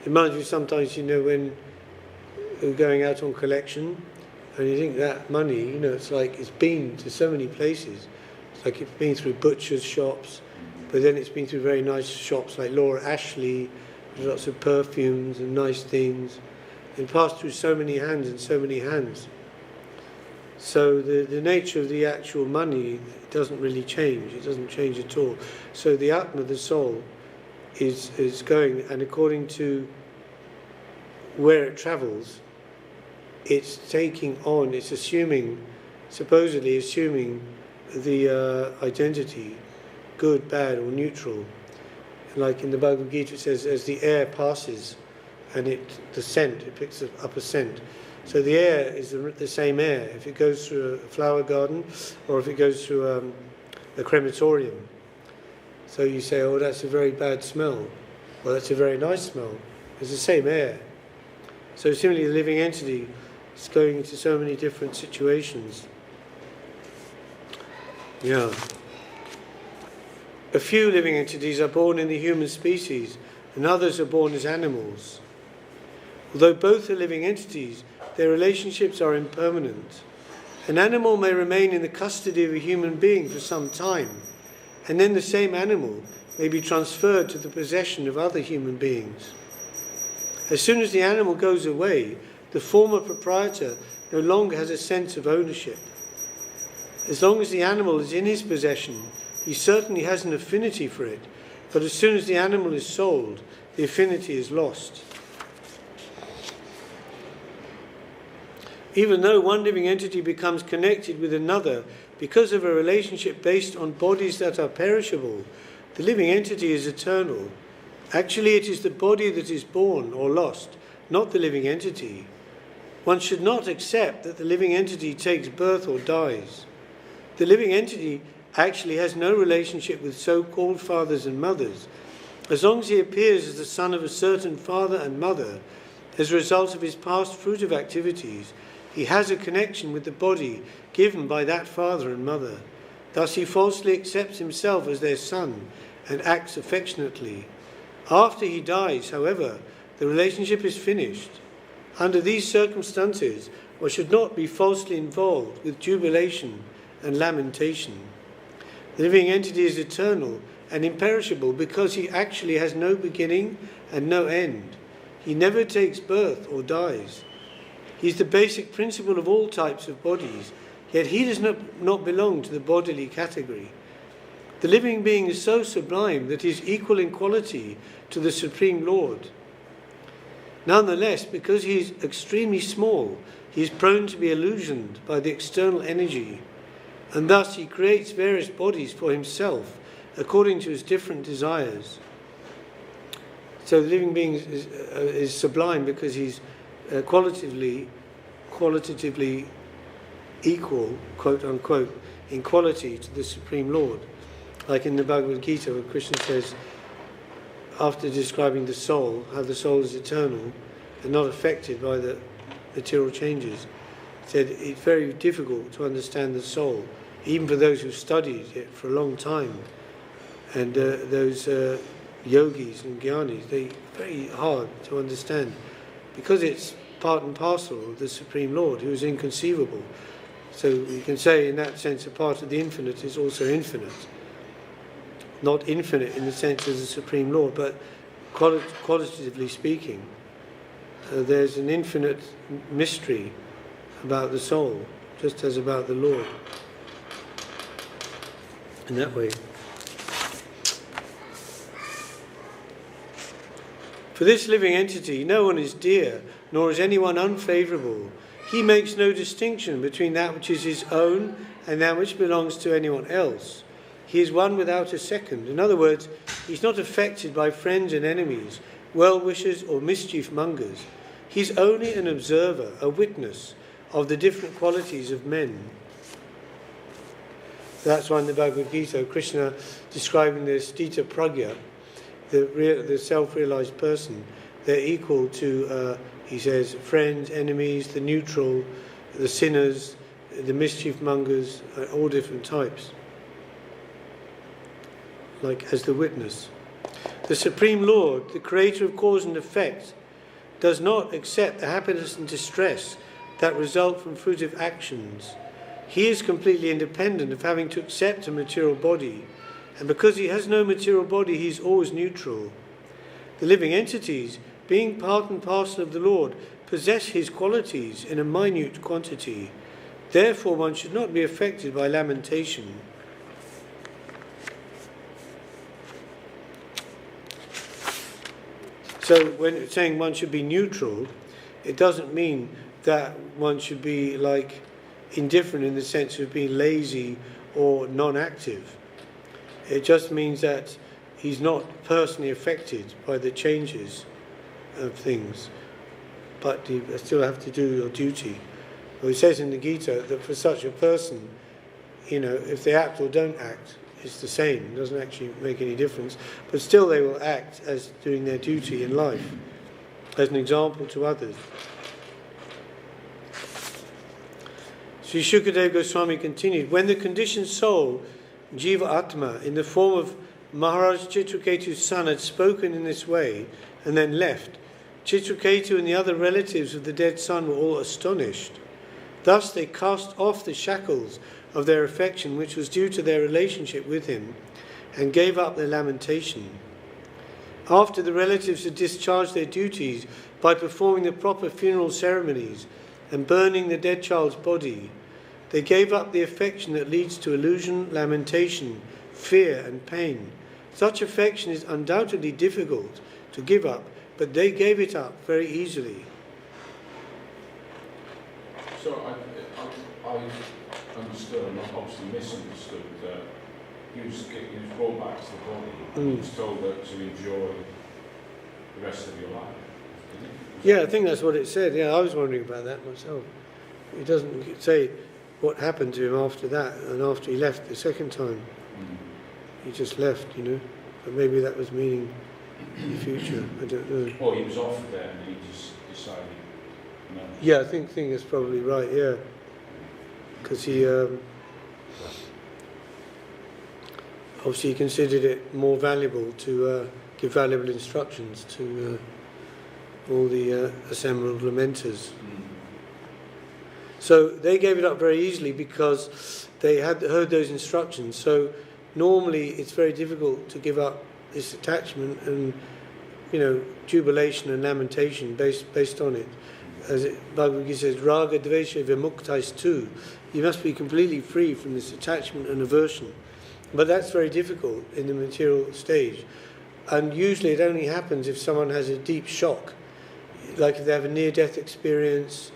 Speaker 1: It reminds me sometimes, when you're going out on collection and you think that money, it's like it's been to so many places. It's like it's been through butchers' shops, but then it's been through very nice shops like Laura Ashley, with lots of perfumes and nice things. It passed through so many hands and so many hands. So the nature of the actual money doesn't really change. It doesn't change at all. So the Atma, the soul, is going, and according to where it travels, it's taking on, it's supposedly assuming the identity, good, bad, or neutral. Like in the Bhagavad Gita it says, as the air passes and it picks up a scent. So the air is the same air if it goes through a flower garden or if it goes through a crematorium. So you say, oh, that's a very bad smell. Well, that's a very nice smell. It's the same air. So similarly, the living entity is going into so many different situations. Yeah. A few living entities are born in the human species, and others are born as animals. Although both are living entities, their relationships are impermanent. An animal may remain in the custody of a human being for some time, and then the same animal may be transferred to the possession of other human beings. As soon as the animal goes away, the former proprietor no longer has a sense of ownership. As long as the animal is in his possession, he certainly has an affinity for it, but as soon as the animal is sold, the affinity is lost. Even though one living entity becomes connected with another because of a relationship based on bodies that are perishable, the living entity is eternal. Actually, it is the body that is born or lost, not the living entity. One should not accept that the living entity takes birth or dies. The living entity actually has no relationship with so-called fathers and mothers. As long as he appears as the son of a certain father and mother, as a result of his past fruitive activities, he has a connection with the body given by that father and mother. Thus he falsely accepts himself as their son and acts affectionately. After he dies, however, the relationship is finished. Under these circumstances, one should not be falsely involved with jubilation and lamentation. The living entity is eternal and imperishable because he actually has no beginning and no end. He never takes birth or dies. He is the basic principle of all types of bodies, yet he does not belong to the bodily category. The living being is so sublime that he is equal in quality to the Supreme Lord. Nonetheless, because he is extremely small, he is prone to be illusioned by the external energy, and thus he creates various bodies for himself according to his different desires. So the living being is sublime because he's qualitatively equal, quote unquote, in quality to the Supreme Lord. Like in the Bhagavad Gita, where Krishna says, after describing the soul, how the soul is eternal and not affected by the material changes, he said it's very difficult to understand the soul, even for those who've studied it for a long time. And those yogis and jnanis, they're very hard to understand because it's part and parcel of the Supreme Lord, who is inconceivable. So you can say in that sense a part of the infinite is also infinite. Not infinite in the sense of the Supreme Lord, but qualitatively speaking, there's an infinite mystery about the soul, just as about the Lord. In that way. For this living entity, no one is dear, nor is anyone unfavourable. He makes no distinction between that which is his own and that which belongs to anyone else. He is one without a second. In other words, he's not affected by friends and enemies, well-wishers or mischief-mongers. He's only an observer, a witness of the different qualities of men. That's why in the Bhagavad Gita, Krishna describing the Stita Pragya, the self-realized person, they're equal to, he says, friends, enemies, the neutral, the sinners, the mischief-mongers, all different types. Like as the witness. The Supreme Lord, the creator of cause and effect, does not accept the happiness and distress that result from fruitive actions. He is completely independent of having to accept a material body, and because he has no material body, he is always neutral. The living entities, being part and parcel of the Lord, possess his qualities in a minute quantity. Therefore, one should not be affected by lamentation. So when it's saying one should be neutral, it doesn't mean that one should be like indifferent in the sense of being lazy or non-active. It just means that he's not personally affected by the changes of things, but you still have to do your duty. Well, it says in the Gita that for such a person, if they act or don't act, it's the same. It doesn't actually make any difference. But still they will act as doing their duty in life, as an example to others. Sri Shukadeva Goswami continued, when the conditioned soul, Jiva Atma, in the form of Maharaj Chitraketu's son, had spoken in this way and then left, Chitraketu and the other relatives of the dead son were all astonished. Thus they cast off the shackles of their affection, which was due to their relationship with him, and gave up their lamentation. After the relatives had discharged their duties by performing the proper funeral ceremonies and burning the dead child's body, they gave up the affection that leads to illusion, lamentation, fear and pain. Such affection is undoubtedly difficult to give up, but they gave it up very easily.
Speaker 2: So I understood, and obviously misunderstood, that he was brought back to the body and he was told that to enjoy the rest of your life.
Speaker 1: Yeah, I think that's what it said. Yeah, I was wondering about that myself. It doesn't say what happened to him after that and after he left the second time. He just left, But maybe that was meaning the future. I don't know.
Speaker 2: Well, he was offered there and he just decided no.
Speaker 1: Yeah, I think that's probably right, yeah. Because he obviously considered it more valuable to give valuable instructions to all the assembled lamenters. So they gave it up very easily because they had heard those instructions. So normally it's very difficult to give up this attachment and jubilation and lamentation based on it. As Bhagavad Gita says, Raga Dvesha Vimuktais tu. You must be completely free from this attachment and aversion. But that's very difficult in the material stage. And usually it only happens if someone has a deep shock. Like if they have a near-death experience,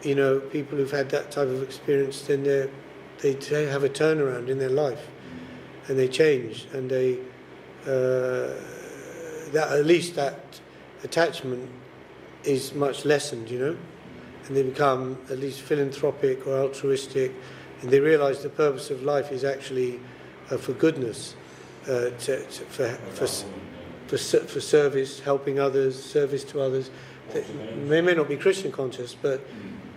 Speaker 1: people who've had that type of experience, then they have a turnaround in their life. And they change, and that at least that attachment is much lessened, and they become at least philanthropic or altruistic, and they realise the purpose of life is actually for goodness, for service, helping others, service to others. They may not be Krishna conscious, but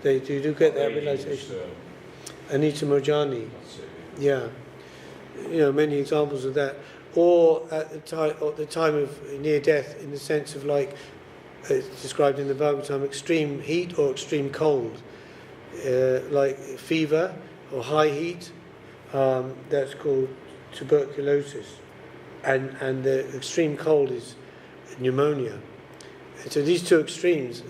Speaker 1: they do get that realisation. Anita Murjani, yeah, many examples of that. Or at the time of near death, in the sense of like it's described in the Bhagavatam, extreme heat or extreme cold, like fever or high heat. That's called tuberculosis, and the extreme cold is pneumonia. And so these two extremes,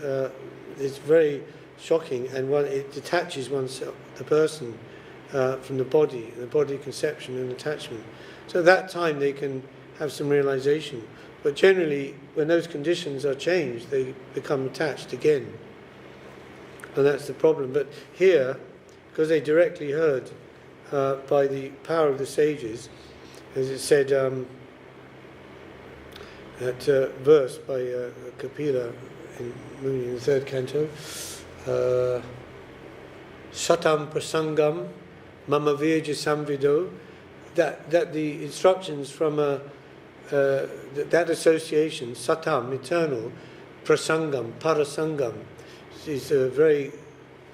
Speaker 1: it's very shocking, and it detaches the person from the body conception and attachment. So at that time they can have some realization. But generally, when those conditions are changed, they become attached again. And that's the problem. But here, because they directly heard by the power of the sages, as it said, that verse by Kapila in the third canto, Satam Prasangam Mama Virja Samvido, that the instructions from that association, Satam, eternal, Prasangam, Parasangam, is a very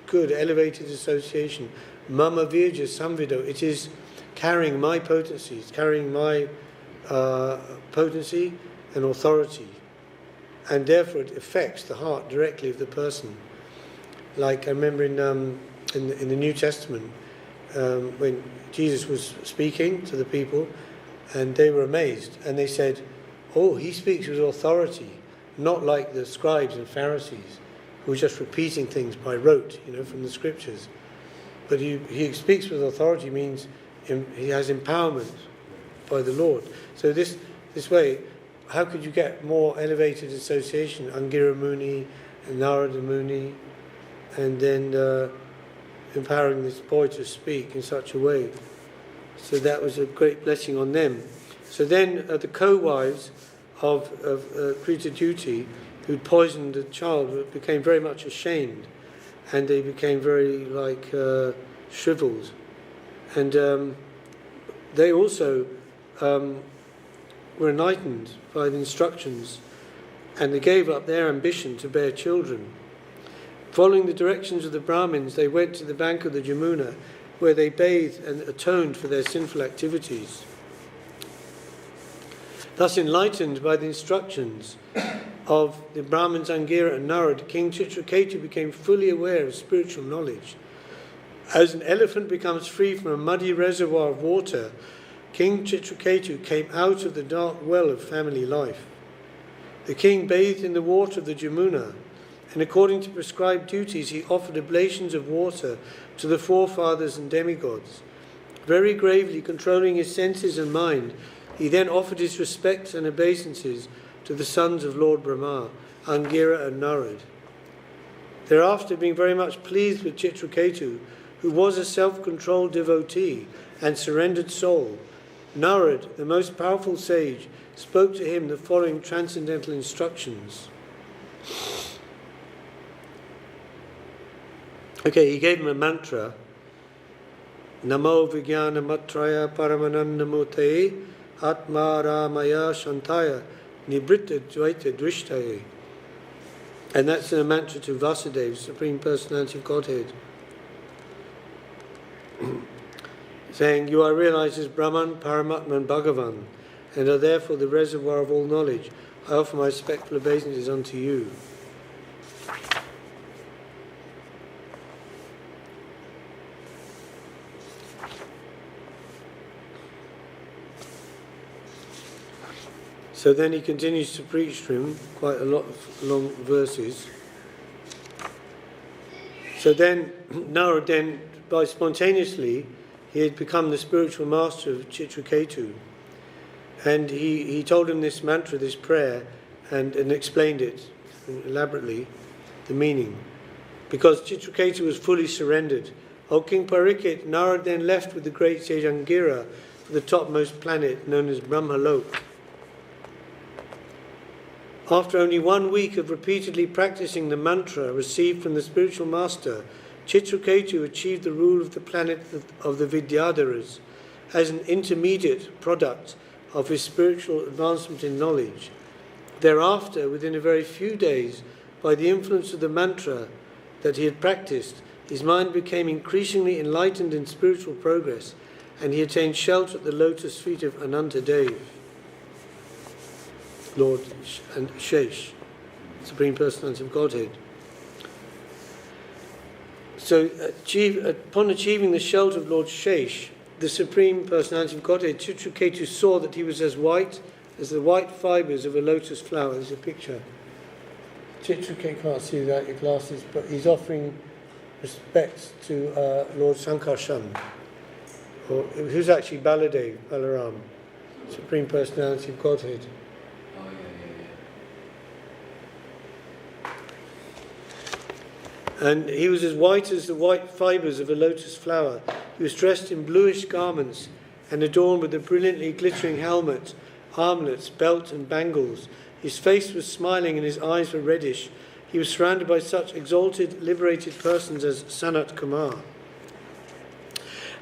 Speaker 1: good, elevated association. Mama Virja Samvido, it is carrying my potency, it's carrying my potency and authority, and therefore it affects the heart directly of the person. Like I remember in the New Testament, when Jesus was speaking to the people, and they were amazed, and they said, "Oh, he speaks with authority, not like the scribes and Pharisees, who were just repeating things by rote, from the scriptures. But he speaks with authority means he has empowerment by the Lord." So this way, how could you get more elevated association? Angira Muni and Narada Muni, and then empowering this boy to speak in such a way. So that was a great blessing on them. So then the co-wives of Chitraketu, who'd poisoned the child, became very much ashamed, and they became very shriveled. And they also were enlightened by the instructions, and they gave up their ambition to bear children. Following the directions of the Brahmins, they went to the bank of the Jamuna, where they bathed and atoned for their sinful activities. Thus enlightened by the instructions of the Brahmins Angira and Narad, King Chitraketu became fully aware of spiritual knowledge. As an elephant becomes free from a muddy reservoir of water, King Chitraketu came out of the dark well of family life. The king bathed in the water of the Jamuna, and according to prescribed duties he offered oblations of water to the forefathers and demigods. Very gravely controlling his senses and mind, he then offered his respects and obeisances to the sons of Lord Brahma, Angira and Narad. Thereafter, being very much pleased with Chitraketu, who was a self-controlled devotee and surrendered soul, Narad, the most powerful sage, spoke to him the following transcendental instructions. Okay, he gave him a mantra. Namo Vijnana Matraya Paramananda Murtaye Atma Ramaya Shantaya Nibritta Dvaita Dvishtaye. And that's a mantra to Vasudeva, Supreme Personality of Godhead. Saying, "You are realized as Brahman, Paramatma and Bhagavan, and are therefore the reservoir of all knowledge. I offer my respectful obeisances unto you." So then he continues to preach to him, quite a lot of long verses. So then, Narad by spontaneously, he had become the spiritual master of Chitraketu. And he told him this mantra, this prayer, and explained it elaborately, the meaning. Because Chitraketu was fully surrendered. O King Parikshit, Narad then left with the great sage Angira for the topmost planet known as Brahmalok. After only 1 week of repeatedly practicing the mantra received from the spiritual master, Chitraketu achieved the rule of the planet of the Vidyadharas as an intermediate product of his spiritual advancement in knowledge. Thereafter, within a very few days, by the influence of the mantra that he had practiced, his mind became increasingly enlightened in spiritual progress, and he attained shelter at the lotus feet of Anantadev, Lord and Shesh, Supreme Personality of Godhead. So, upon achieving the shelter of Lord Shesh, the Supreme Personality of Godhead, Chitraketu saw that he was as white as the white fibres of a lotus flower. There's a picture. Chitraketu can't see without your glasses, but he's offering respects to Lord Sankarshan, who's actually Baladev, Balaram, Supreme Personality of Godhead. And he was as white as the white fibres of a lotus flower. He was dressed in bluish garments and adorned with a brilliantly glittering helmet, armlets, belt and bangles. His face was smiling and his eyes were reddish. He was surrounded by such exalted, liberated persons as Sanat Kumar.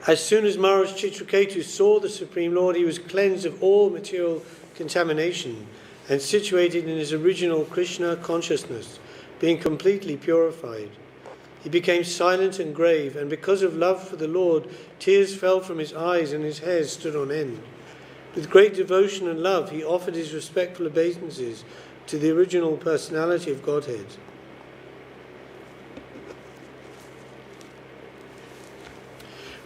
Speaker 1: As soon as Maharaj Chitraketu saw the Supreme Lord, he was cleansed of all material contamination and situated in his original Krishna consciousness, being completely purified. He became silent and grave, and because of love for the Lord, tears fell from his eyes and his hairs stood on end. With great devotion and love, he offered his respectful obeisances to the original personality of Godhead.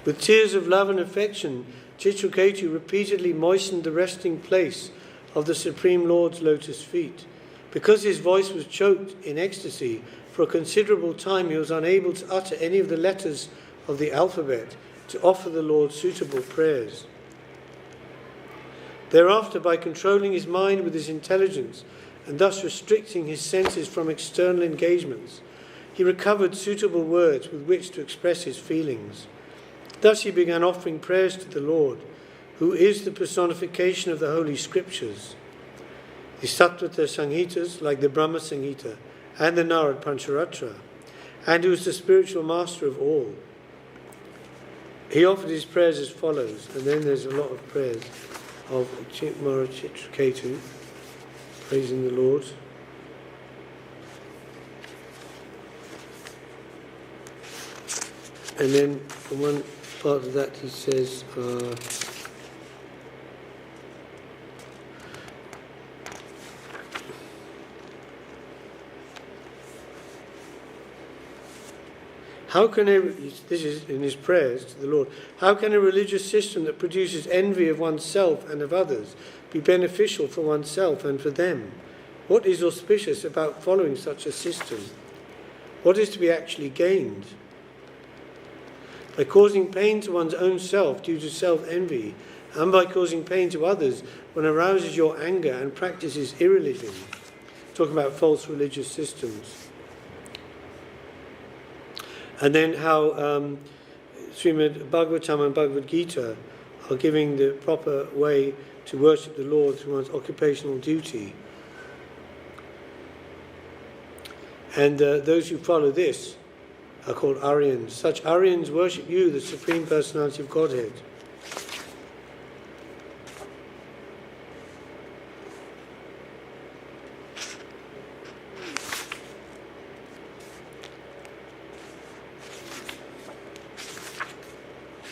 Speaker 1: With tears of love and affection, Chitraketu repeatedly moistened the resting place of the Supreme Lord's lotus feet. Because his voice was choked in ecstasy, for a considerable time he was unable to utter any of the letters of the alphabet to offer the Lord suitable prayers. Thereafter, by controlling his mind with his intelligence and thus restricting his senses from external engagements, he recovered suitable words with which to express his feelings. Thus he began offering prayers to the Lord, who is the personification of the Holy Scriptures. The Sattvata Samhitas, like the Brahma Samhita and the Narad Pancharatra, and who is the spiritual master of all. He offered his prayers as follows, and then there's a lot of prayers of Maharaj Chitraketu, praising the Lord. And then in one part of that he says, how can this is in his prayers to the Lord, how can a religious system that produces envy of oneself and of others be beneficial for oneself and for them? What is auspicious about following such a system? What is to be actually gained? By causing pain to one's own self due to self-envy, and by causing pain to others, one arouses your anger and practices irreligion. Talking about false religious systems. And then how Srimad Bhagavatam and Bhagavad Gita are giving the proper way to worship the Lord through one's occupational duty. And those who follow this are called Aryans. Such Aryans worship you, the Supreme Personality of Godhead.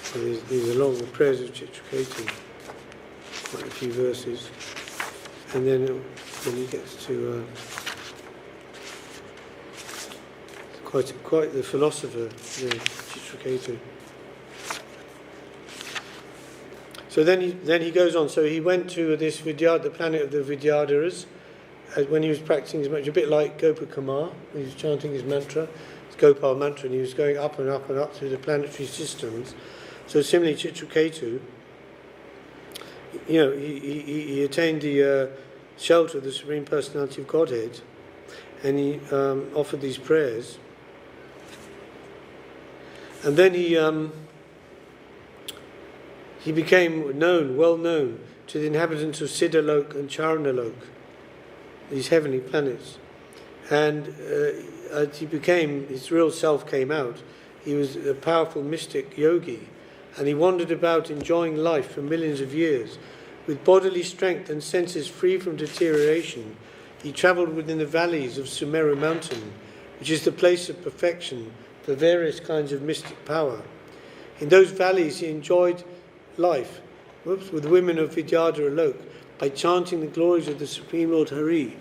Speaker 1: So these are long the prayers of Chitraketu, quite a few verses, and then when he gets to quite the philosopher, Chitraketu. So then he goes on. So he went to this the planet of the Vidyadharas, when he was practicing his mantra, a bit like Gopakumar, when he was chanting his mantra, his Gopal mantra, and he was going up and up and up through the planetary systems. So similarly, Chitraketu, he attained the shelter of the Supreme Personality of Godhead, and he offered these prayers. And then he became well known to the inhabitants of Siddhalok and Charanalok. these heavenly planets. And as his real self came out, he was a powerful mystic yogi, and he wandered about enjoying life for millions of years. With bodily strength and senses free from deterioration, he travelled within the valleys of Sumeru mountain, which is the place of perfection for various kinds of mystic power. In those valleys he enjoyed life with the women of Vidyadhara Lok by chanting the glories of the Supreme Lord Hari.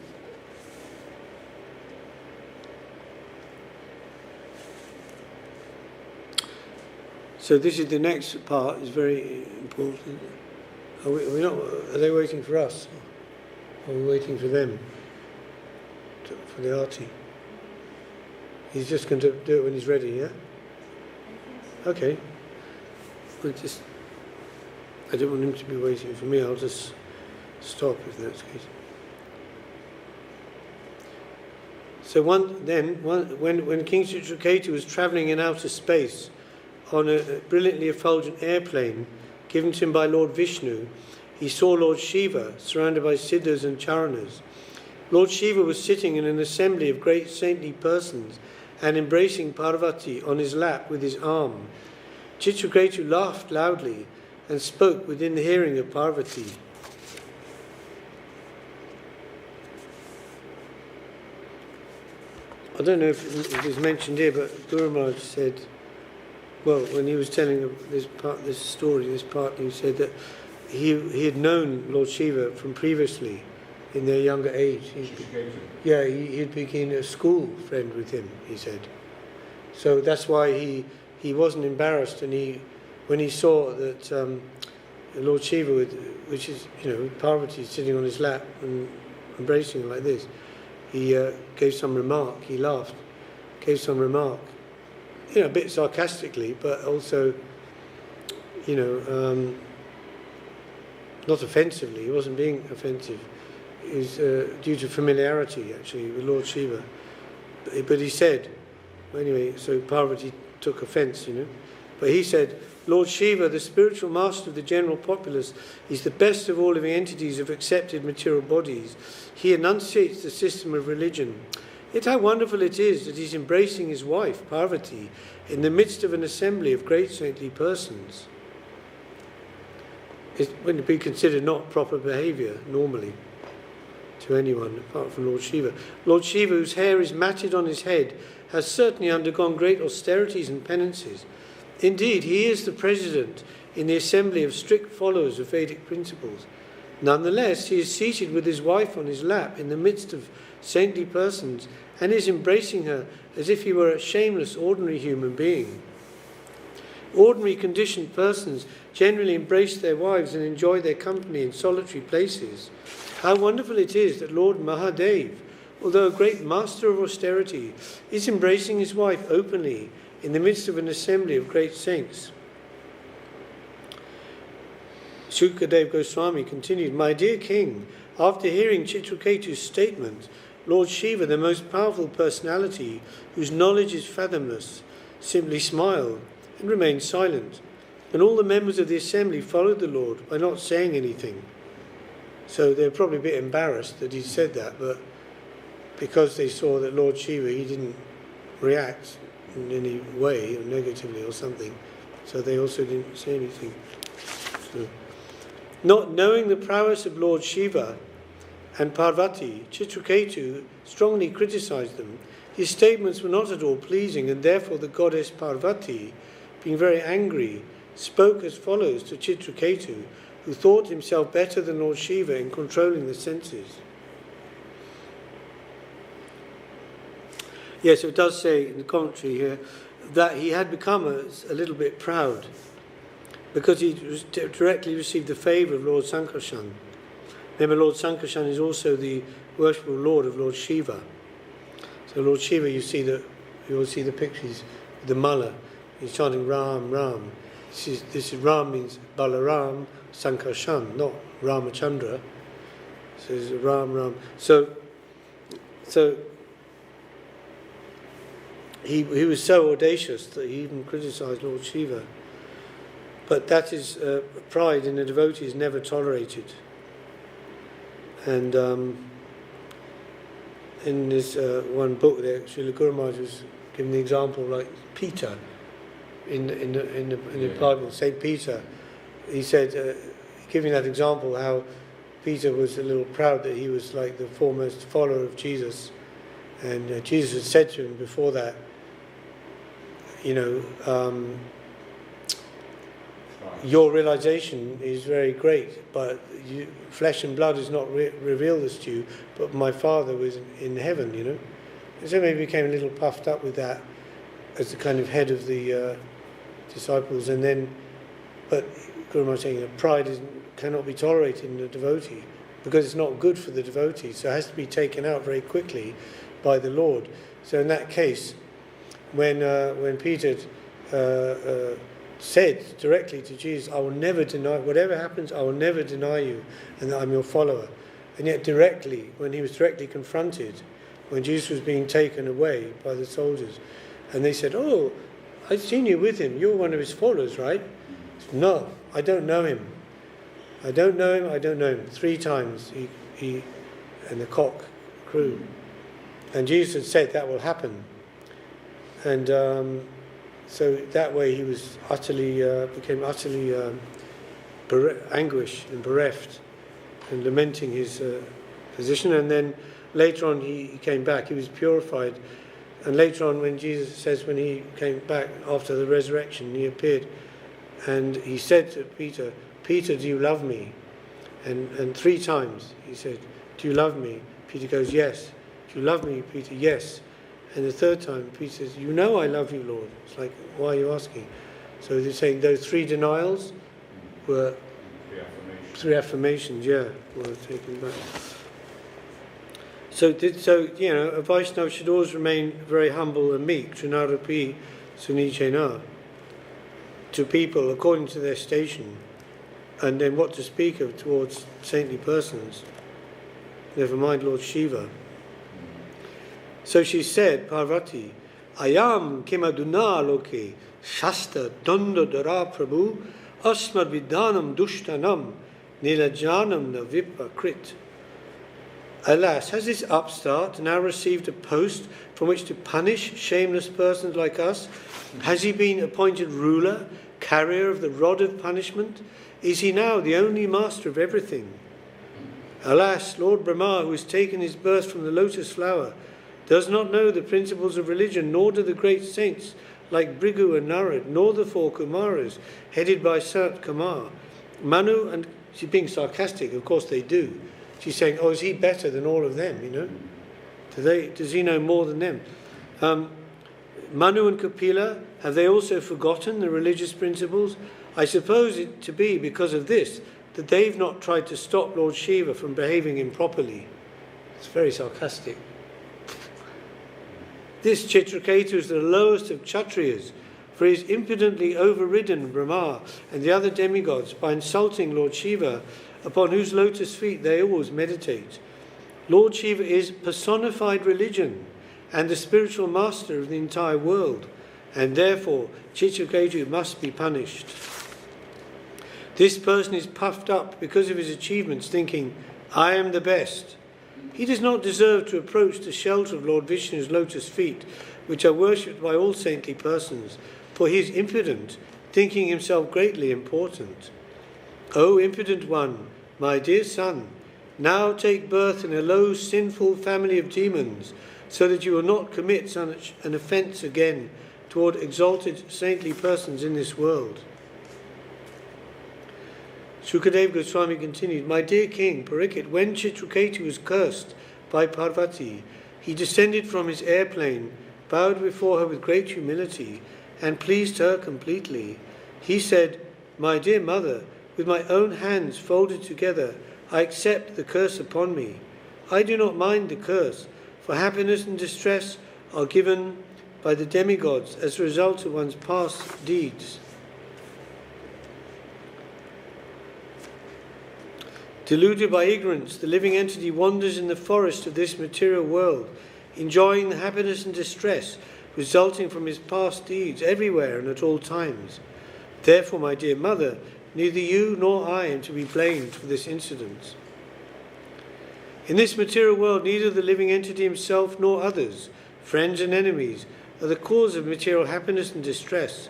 Speaker 1: So this is the next part, is very important. Are they waiting for us? Or are we waiting for them? For the arti? He's just going to do it when he's ready, yeah? Okay. I don't want him to be waiting for me, I'll just stop if that's the case. So when King Chitraketu was travelling in outer space on a brilliantly effulgent airplane given to him by Lord Vishnu, he saw Lord Shiva surrounded by Siddhas and Charanas. Lord Shiva was sitting in an assembly of great saintly persons and embracing Parvati on his lap with his arm. Chitraketu laughed loudly and spoke within the hearing of Parvati. I don't know if it was mentioned here, but Guru Maharaj said, well, when he was telling this part, he said that he had known Lord Shiva from previously in their younger age. He'd been a school friend with him, he said. So that's why he wasn't embarrassed, and when he saw that Lord Shiva, which is, Parvati sitting on his lap and embracing her like this, he gave some remark. He laughed, gave some remark, a bit sarcastically, but also, not offensively. He wasn't being offensive. It was due to familiarity, actually, with Lord Shiva. But he said, anyway, so Parvati took offence, But he said, Lord Shiva, the spiritual master of the general populace, is the best of all living entities of accepted material bodies. He enunciates the system of religion. Yet how wonderful it is that he's embracing his wife, Parvati, in the midst of an assembly of great saintly persons. It wouldn't be considered not proper behaviour, normally, to anyone, apart from Lord Shiva. Lord Shiva, whose hair is matted on his head, has certainly undergone great austerities and penances. Indeed, he is the president in the assembly of strict followers of Vedic principles. Nonetheless, he is seated with his wife on his lap in the midst of saintly persons and is embracing her as if he were a shameless, ordinary human being. Ordinary conditioned persons generally embrace their wives and enjoy their company in solitary places. How wonderful it is that Lord Mahadev, although a great master of austerity, is embracing his wife openly in the midst of an assembly of great saints. Sukadev Goswami continued, My dear king, after hearing Chitraketu's statement, Lord Shiva, the most powerful personality, whose knowledge is fathomless, simply smiled and remained silent. And all the members of the assembly followed the Lord by not saying anything. So they're probably a bit embarrassed that he said that, but because they saw that Lord Shiva, he didn't react in any way, or negatively or something, so they also didn't say anything. So, not knowing the prowess of Lord Shiva and Parvati, Chitraketu strongly criticized them. His statements were not at all pleasing, and therefore the goddess Parvati, being very angry, spoke as follows to Chitraketu, who thought himself better than Lord Shiva in controlling the senses. Yes, it does say in the commentary here that he had become a little bit proud because he directly received the favour of Lord Sankarshan. Remember, Lord Sankarshan is also the worshipful Lord of Lord Shiva. So Lord Shiva, you will see the pictures with the mala. He's chanting Ram, Ram. This is Ram means Balaram, Sankarshan, not Ramachandra. So it's Ram, Ram. So he was so audacious that he even criticised Lord Shiva. But that is pride in a devotee is never tolerated. And in this one book there, Srila Guru Maharaj was giving the example like Peter in the Bible, Saint Peter. He said, giving that example, how Peter was a little proud that he was like the foremost follower of Jesus, and Jesus had said to him before that, your realization is very great, but flesh and blood has not revealed this to you, but my Father was in heaven, And so maybe he became a little puffed up with that as the kind of head of the disciples, but Guru Maharaj saying that pride cannot be tolerated in the devotee because it's not good for the devotee, so it has to be taken out very quickly by the Lord. So in that case, when Peter said directly to Jesus, I will never deny, whatever happens, I will never deny you, and that I'm your follower. And yet directly, when he was directly confronted, when Jesus was being taken away by the soldiers, and they said, oh, I've seen you with him, you're one of his followers, right? Said, no, I don't know him. I don't know him. 3 times he and the cock crew. And Jesus had said that will happen. And so that way he was became utterly anguished and bereft and lamenting his position. And then later on he came back, he was purified. And later on when Jesus says when he came back after the resurrection, he appeared and he said to Peter, Peter, do you love me? And 3 times he said, do you love me? Peter goes, yes. Do you love me, Peter? Yes. And the 3rd time, Peter says, you know I love you, Lord. It's like, why are you asking? So they're saying those 3 denials were 3 affirmations, were taken back. So a Vaishnava should always remain very humble and meek, trinarapi sunichena, to people according to their station, and then what to speak of towards saintly persons. Never mind Lord Shiva. So she said, Parvati, Ayam kimaduna loke shasta danda dara prabhu asmad vidanam dushtanam nilajanam navipa krit. Alas, has this upstart now received a post from which to punish shameless persons like us? Has he been appointed ruler, carrier of the rod of punishment? Is he now the only master of everything? Alas, Lord Brahma, who has taken his birth from the lotus flower, does not know the principles of religion, nor do the great saints like Bhrigu and Narad, nor the 4 Kumaras, headed by Sanat Kumar. Manu, and she's being sarcastic, of course they do. She's saying, oh, is he better than all of them, Does he know more than them? Manu and Kapila, have they also forgotten the religious principles? I suppose it to be because of this, that they've not tried to stop Lord Shiva from behaving improperly. It's very sarcastic. This Chitraketu is the lowest of Kshatriyas, for he has impudently overridden Brahma and the other demigods by insulting Lord Shiva, upon whose lotus feet they always meditate. Lord Shiva is personified religion and the spiritual master of the entire world, and therefore Chitraketu must be punished. This person is puffed up because of his achievements, thinking, I am the best. He does not deserve to approach the shelter of Lord Vishnu's lotus feet, which are worshipped by all saintly persons, for he is impudent, thinking himself greatly important. O impudent one, my dear son, now take birth in a low, sinful family of demons, so that you will not commit such an offence again toward exalted saintly persons in this world. Sukadeva Goswami continued, my dear king, Parikshit, when Chitraketu was cursed by Parvati, he descended from his airplane, bowed before her with great humility, and pleased her completely. He said, my dear mother, with my own hands folded together, I accept the curse upon me. I do not mind the curse, for happiness and distress are given by the demigods as a result of one's past deeds. Deluded by ignorance, the living entity wanders in the forest of this material world, enjoying the happiness and distress resulting from his past deeds everywhere and at all times. Therefore, my dear mother, neither you nor I am to be blamed for this incident. In this material world, neither the living entity himself nor others, friends and enemies, are the cause of material happiness and distress.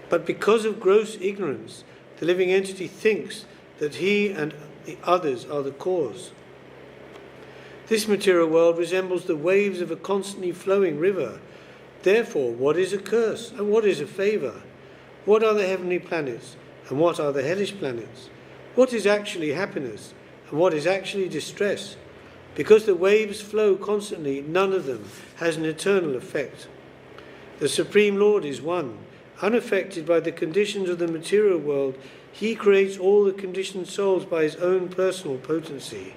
Speaker 1: But because of gross ignorance, the living entity thinks that he and the others are the cause. This material world resembles the waves of a constantly flowing river. Therefore, what is a curse and what is a favour? What are the heavenly planets and what are the hellish planets? What is actually happiness and what is actually distress? Because the waves flow constantly, none of them has an eternal effect. The Supreme Lord is one. Unaffected by the conditions of the material world, he creates all the conditioned souls by his own personal potency.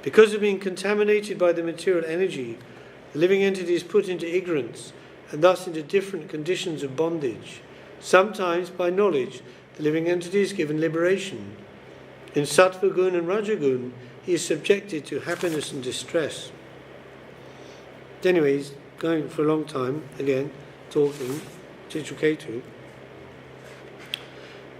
Speaker 1: Because of being contaminated by the material energy, the living entity is put into ignorance and thus into different conditions of bondage. Sometimes, by knowledge, the living entity is given liberation. In Sattva Gun and Rajagun, he is subjected to happiness and distress. Anyway, he's going for a long time, again, talking, Chitraketu.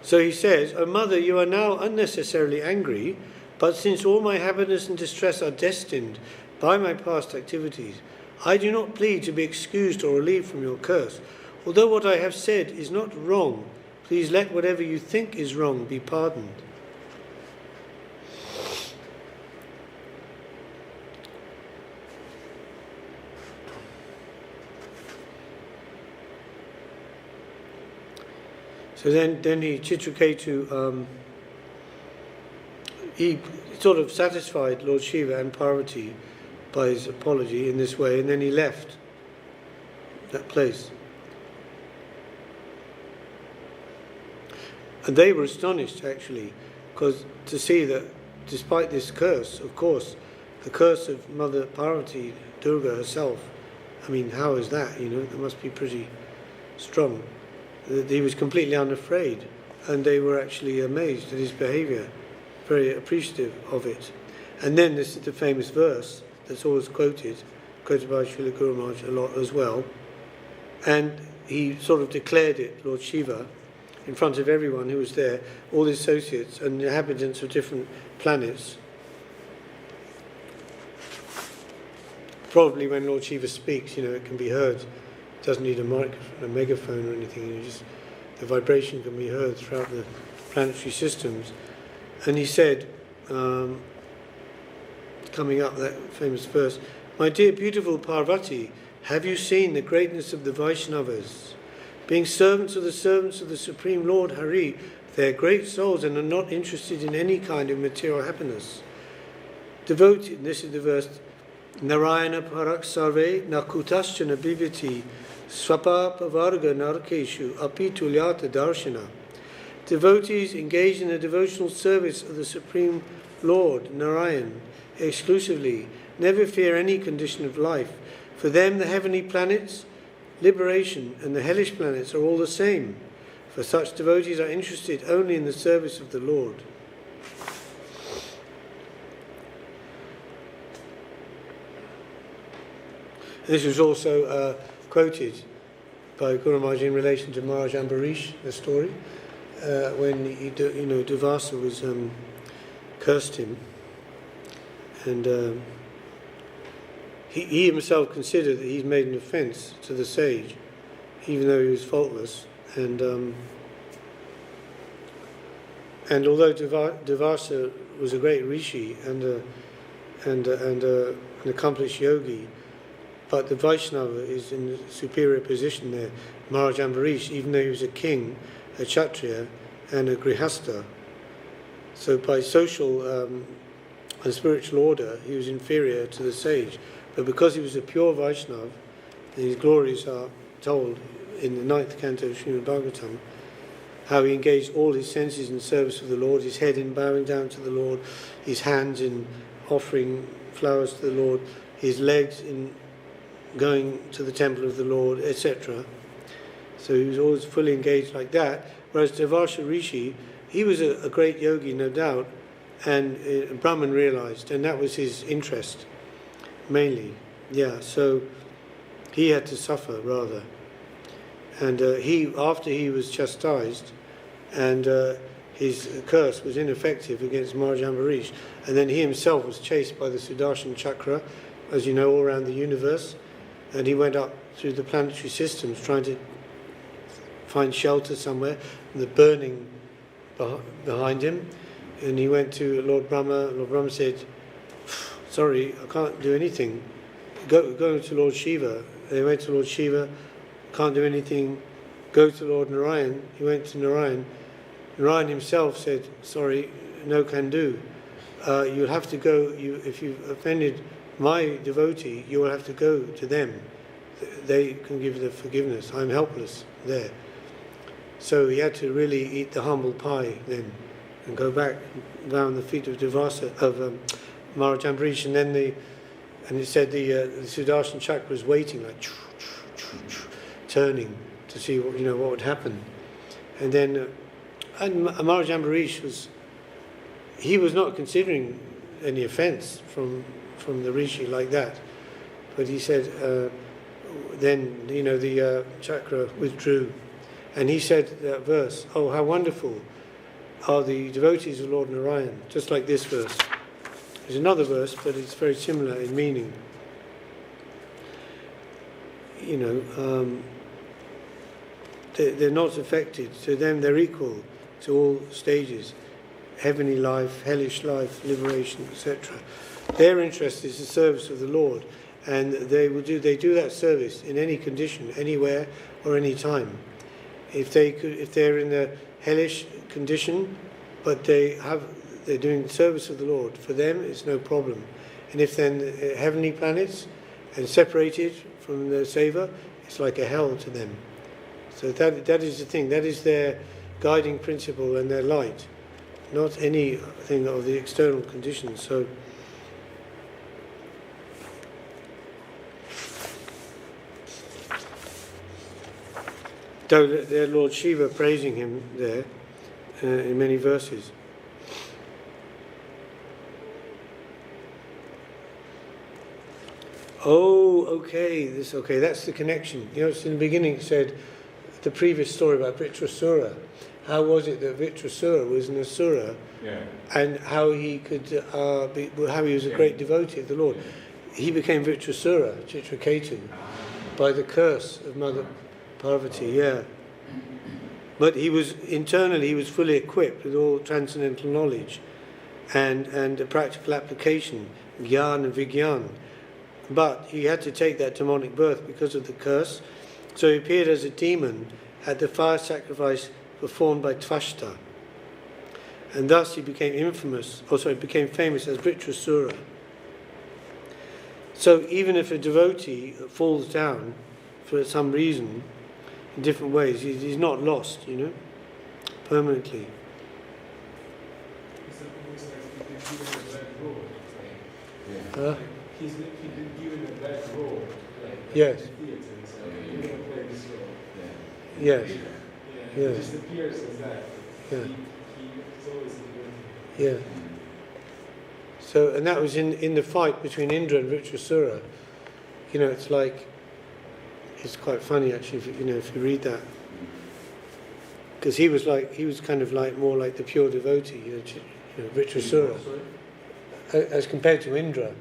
Speaker 1: So he says, O mother, you are now unnecessarily angry, but since all my happiness and distress are destined by my past activities, I do not plead to be excused or relieved from your curse. Although what I have said is not wrong, please let whatever you think is wrong be pardoned. So then Chitraketu, he sort of satisfied Lord Shiva and Parvati by his apology in this way, and then he left that place. And they were astonished, actually, because to see that despite this curse, of course, the curse of Mother Parvati, Durga herself, I mean, how is that, That must be pretty strong. He was completely unafraid, and they were actually amazed at his behaviour, very appreciative of it. And then this is the famous verse that's always quoted by Srila Guru Maharaj a lot as well, and he sort of declared it, Lord Shiva, in front of everyone who was there, all the associates and the inhabitants of different planets. Probably when Lord Shiva speaks, it can be heard. It doesn't need a megaphone or anything. Just the vibration can be heard throughout the planetary systems. And he said, coming up that famous verse, My dear beautiful Parvati, have you seen the greatness of the Vaishnavas? Being servants of the Supreme Lord Hari, they are great souls and are not interested in any kind of material happiness. Devoted, this is the verse, Narayana parak sarve nakutaschana bhivati swapa pavarga narkeshu apitulyata darshana. Devotees engaged in the devotional service of the Supreme Lord Narayan exclusively never fear any condition of life. For them the heavenly planets, liberation, and the hellish planets are all the same, for such devotees are interested only in the service of the Lord. This was also quoted by Guru Maharaj in relation to Maharaj Ambarish, the story, when Durvasa was cursed him, and he himself considered that he'd made an offence to the sage, even though he was faultless. And although Durvasa was a great rishi and an accomplished yogi, but the Vaishnava is in a superior position there. Maharaj Ambarish, even though he was a king, a Kshatriya, and a Grihastha, so by social and spiritual order, he was inferior to the sage. But because he was a pure Vaishnava, his glories are told in the 9th canto of Srimad Bhagavatam, how he engaged all his senses in service of the Lord, his head in bowing down to the Lord, his hands in offering flowers to the Lord, his legs in going to the temple of the Lord, etc. So he was always fully engaged like that. Whereas Durvasa Rishi, he was a great yogi, no doubt, and Brahman realized, and that was his interest, mainly. Yeah, so he had to suffer, rather. And after he was chastised, and his curse was ineffective against Maharaj Ambarish, and then he himself was chased by the Sudarshan Chakra, as you know, all around the universe, and he went up through the planetary systems trying to find shelter somewhere, and the burning behind him, and he went to Lord Brahma. Lord Brahma said, sorry, I can't do anything. Go to Lord Shiva. They went to Lord Shiva, can't do anything. Go to Lord Narayan. He went to Narayan. Narayan himself said, sorry, no can do. You'll have to go, if you've offended my devotee, you will have to go to them. They can give the forgiveness. I'm helpless there. So he had to really eat the humble pie then and go back down the feet of Maharaj Ambarish, and then it said the Sudarshan Chakra was waiting, like turning to see what would happen. And then and Maharaj Ambarish was not considering any offence from the rishi like that, but he said then the chakra withdrew, and he said that verse, oh how wonderful are the devotees of Lord Narayan, just like this verse. There's another verse, but it's very similar in meaning. They're not affected. To them, they're equal to all stages: heavenly life, hellish life, liberation, etc. Their interest is the service of the Lord, and they do that service in any condition, anywhere or any time. If they're in the hellish condition, but they're doing the service of the Lord, for them it's no problem. And if then heavenly planets and separated from the seva, it's like a hell to them. So that is the thing, that is their guiding principle and their light, not anything of the external conditions. So though their Lord Shiva praising him there in many verses. Oh, okay, that's the connection. It's in the beginning it said, the previous story about Vritrasura. How was it that Vritrasura was an asura, and how he could how he was a great devotee of the Lord. He became Vritrasura, Chitraketu, by the curse of Mother Parvati, But he was fully equipped with all transcendental knowledge and a practical application, Gyan and Vigyan. But he had to take that demonic birth because of the curse. So he appeared as a demon at the fire sacrifice performed by Tvashta. And thus he became famous as Vritrasura. So even if a devotee falls down for some reason, in different ways, he's not lost, permanently.
Speaker 3: He's been given a bad role.
Speaker 1: Yes. Yes.
Speaker 3: It just appears as that.
Speaker 1: Yeah.
Speaker 3: He's always
Speaker 1: Yeah. So, and that was in the fight between Indra and Vritrasura. It's like, it's quite funny actually, if you read that, because he was kind of like more like the pure devotee, Vritrasura, as compared to Indra.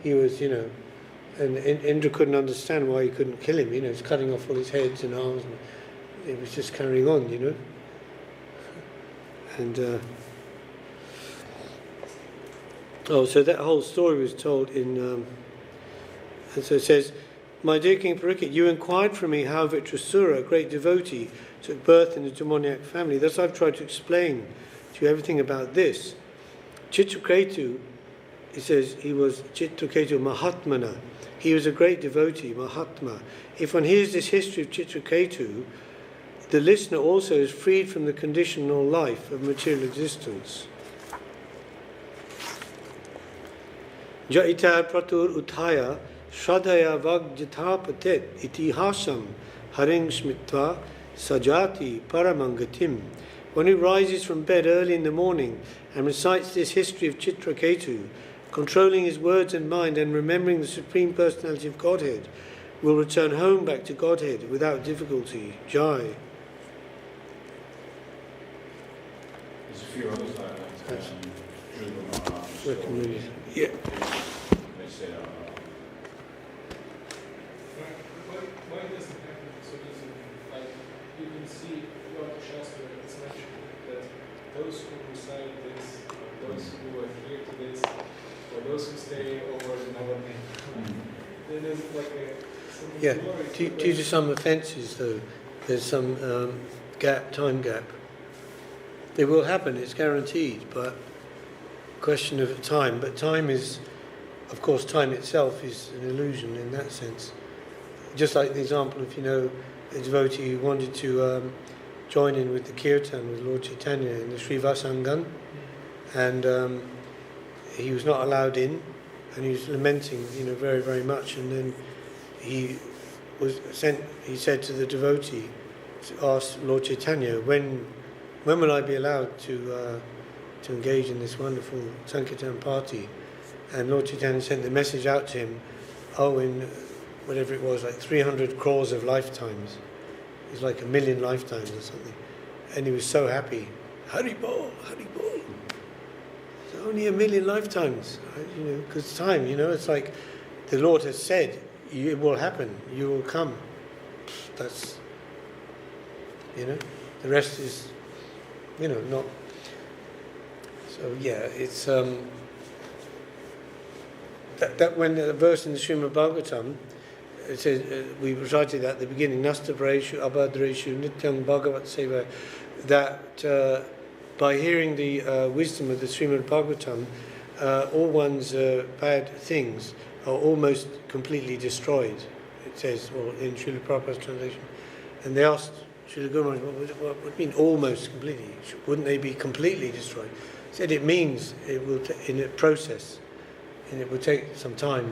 Speaker 1: He was, and Indra couldn't understand why he couldn't kill him. He's cutting off all his heads and arms, and it was just carrying on, And so that whole story was told in, and so it says, my dear King Parikshit, you inquired from me how Vritrasura, a great devotee, took birth in a demoniac family. Thus I've tried to explain to you everything about this. Chitraketu, it says, he was Chitraketu Mahatmana. He was a great devotee, Mahatma. If one hears this history of Chitraketu, the listener also is freed from the conditional life of material existence. Jaita pratur uthaya shradhaya vagjathapatet itihasam haring smitva sajati paramangatim. One who rises from bed early in the morning and recites this history of Chitraketu, controlling his words and mind and remembering the Supreme Personality of Godhead, will return home back to Godhead without difficulty. Jai.
Speaker 2: Is few others like that. Dhruva Maharaj.
Speaker 1: Recommended. Yeah.
Speaker 2: They say that.
Speaker 3: Why does it happen so easily? Like, you can see throughout the Shastra, it's mentioned that those who recite this, or those who adhere to this, or those who stay over the Navadvip, then there's like some
Speaker 1: Yeah.
Speaker 3: glory to
Speaker 1: Due to some offences, though, there's some time gap. It will happen, it's guaranteed, but question of time. But time is, of course, time itself is an illusion in that sense. Just like the example, if you know a devotee who wanted to join in with the kirtan with Lord Chaitanya in the Srivasangan, and he was not allowed in, and he was lamenting, very, very much, and then he said to the devotee, asked Lord Chaitanya, when will I be allowed to engage in this wonderful Sankirtan party? And Lord Chaitanya sent the message out to him, in whatever it was, like 300 crores of lifetimes. It was like 1 million lifetimes or something. And he was so happy. Hari Bol, Hari Bol. It's only 1 million lifetimes, because time, it's like the Lord has said, it will happen, you will come. That's, the rest is, not. So yeah, it's that when the verse in the Srimad Bhagavatam, it says, we recited that at the beginning, Nastapareshu Abhadreshu Nityam Bhagavat Seva, that by hearing the wisdom of the Srimad Bhagavatam, all one's bad things are almost completely destroyed. It says, in Srila Prabhupada's translation. And they asked Srila Guru Maharaj, what do you mean almost completely? Wouldn't they be completely destroyed? He said it means it will in a process, and it will take some time,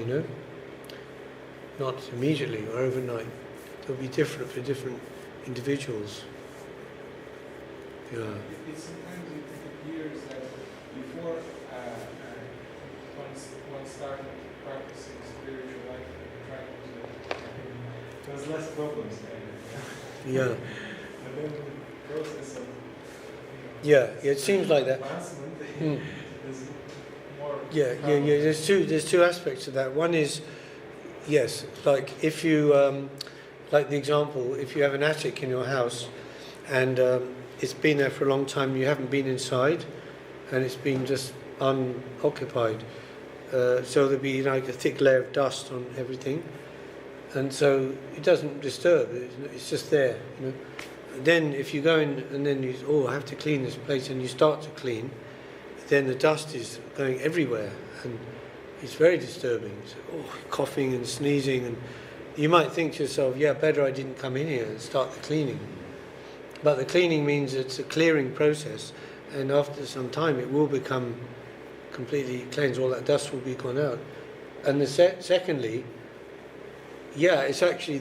Speaker 1: not immediately or overnight. It will be different for different individuals. Yeah.
Speaker 3: It's sometimes it appears that before one started practicing spiritual life and trying to, there's less problems there.
Speaker 1: Yeah.
Speaker 3: And then the process of
Speaker 1: Yeah, it seems like that.
Speaker 3: advancement, there's more.
Speaker 1: Yeah. There's two aspects of that. One is, yes, like if you, like the example, if you have an attic in your house, and it's been there for a long time, you haven't been inside, and it's been just unoccupied. So there'll be like a thick layer of dust on everything, and so it doesn't disturb. It's just there, Then if you go in and then I have to clean this place, and you start to clean, then the dust is going everywhere, and it's very disturbing. So, coughing and sneezing, and you might think to yourself, better I didn't come in here and start the cleaning. But the cleaning means it's a clearing process, and after some time it will become completely cleansed, all that dust will be gone out. And secondly, it's actually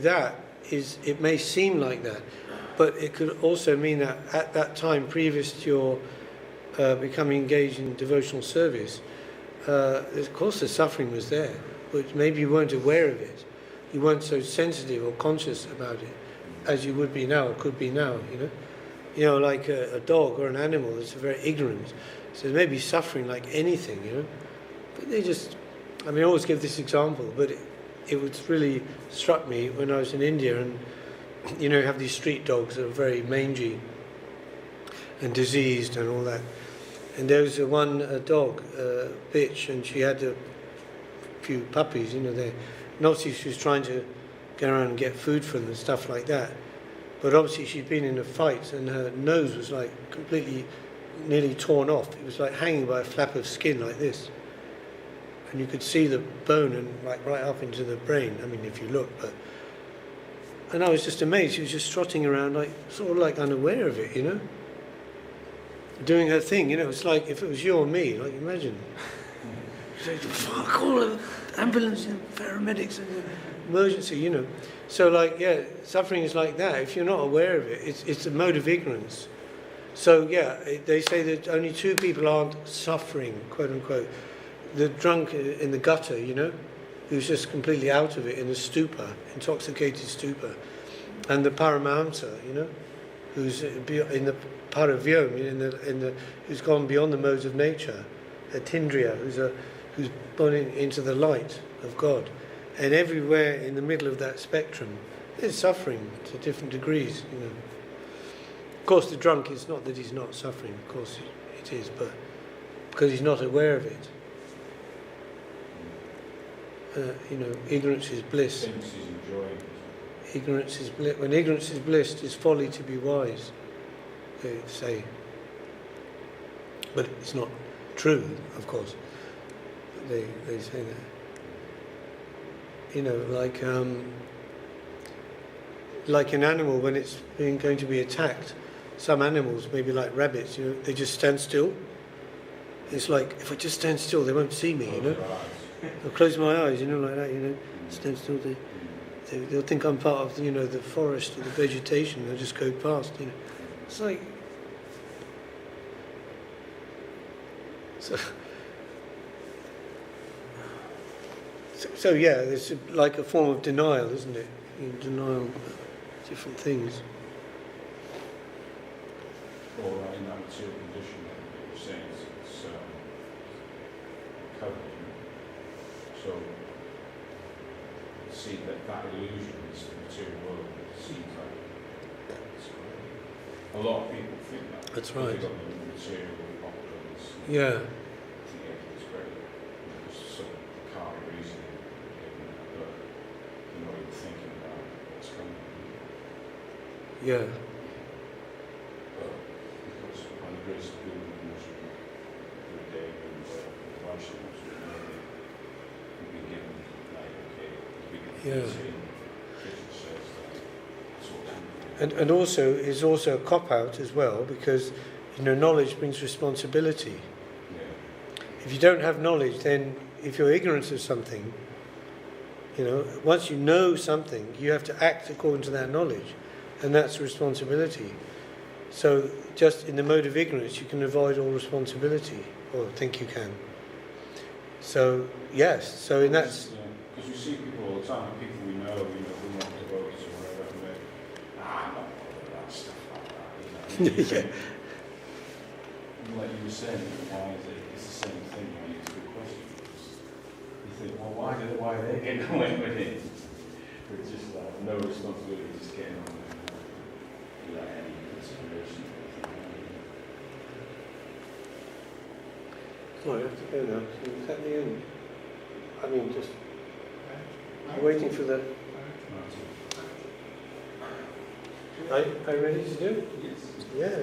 Speaker 1: it may seem like that, but it could also mean that at that time, previous to your becoming engaged in devotional service, of course the suffering was there, but maybe you weren't aware of it. You weren't so sensitive or conscious about it as you would be now, or could be now, like a dog or an animal that's very ignorant. So they may be suffering like anything, but they just, I always give this example, but it was really struck me when I was in India, and you have these street dogs that are very mangy and diseased and all that. And there was one dog, bitch, and she had a few puppies, there. And obviously she was trying to go around and get food for them and stuff like that. But obviously she'd been in a fight, and her nose was like completely, nearly torn off. It was like hanging by a flap of skin like this. And you could see the bone and like right up into the brain, if you look. And I was just amazed. She was just trotting around like, sort of like unaware of it, doing her thing, It's like if it was you or me, like imagine. She'd say, fuck all of the ambulance and paramedics and emergency, So suffering is like that. If you're not aware of it, it's a mode of ignorance. So they say that only two people aren't suffering, quote unquote. The drunk in the gutter, who's just completely out of it in a stupor, intoxicated stupor. And the Paramahamsa, who's in the Paravyom, who's gone beyond the modes of nature, a Tindriya, who's gone into the light of God. And everywhere in the middle of that spectrum, there's suffering to different degrees. Of course, the drunk, it's not that he's not suffering, of course it is, but because he's not aware of it. Ignorance is bliss.
Speaker 2: Thinks he's enjoying it.
Speaker 1: Ignorance is bliss. When ignorance is bliss, it's folly to be wise, they say. But it's not true, of course. They say that. Like an animal when it's going to be attacked. Some animals, maybe like rabbits, they just stand still. It's like, if I just stand still, they won't see me, I'll close my eyes, like that, stand still. They'll think I'm part of, the forest or the vegetation. They'll just go past, It's like... So yeah, it's like a form of denial, isn't it? Denial of different things.
Speaker 2: Or in that material condition that you're saying it's covered. So see that illusion is the material world. It seems like it's great. A lot of people think that.
Speaker 1: That's right.
Speaker 2: They've got the material opulence.
Speaker 1: Yeah.
Speaker 2: Think it's great. It's sort of calm reasoning, but they're not even thinking about what's coming.
Speaker 1: Yeah.
Speaker 2: But because by the grace of God, good day and Vaishnavas, we've been given like
Speaker 1: Yeah.
Speaker 2: says that.
Speaker 1: And also, it's also a cop-out as well, because, knowledge brings responsibility.
Speaker 2: Yeah.
Speaker 1: If you don't have knowledge, then if you're ignorant of something, once you know something, you have to act according to that knowledge, and that's responsibility. So just in the mode of ignorance, you can avoid all responsibility, or think you can. So, yes, so in that...
Speaker 2: Because you see people all the time, people we know, who want devotees or whatever, and they're, I'm not bothered with that stuff like that,
Speaker 1: Yeah.
Speaker 2: Like you were saying, why is it? It's the same thing when you ask a question. You think, well, why are they getting away with it? It's just like no responsibility, just getting on with it without any consideration.
Speaker 1: Oh, I have to go now. So is that the end? Just waiting for the... Are you ready to do?
Speaker 3: Yes.
Speaker 1: Yeah.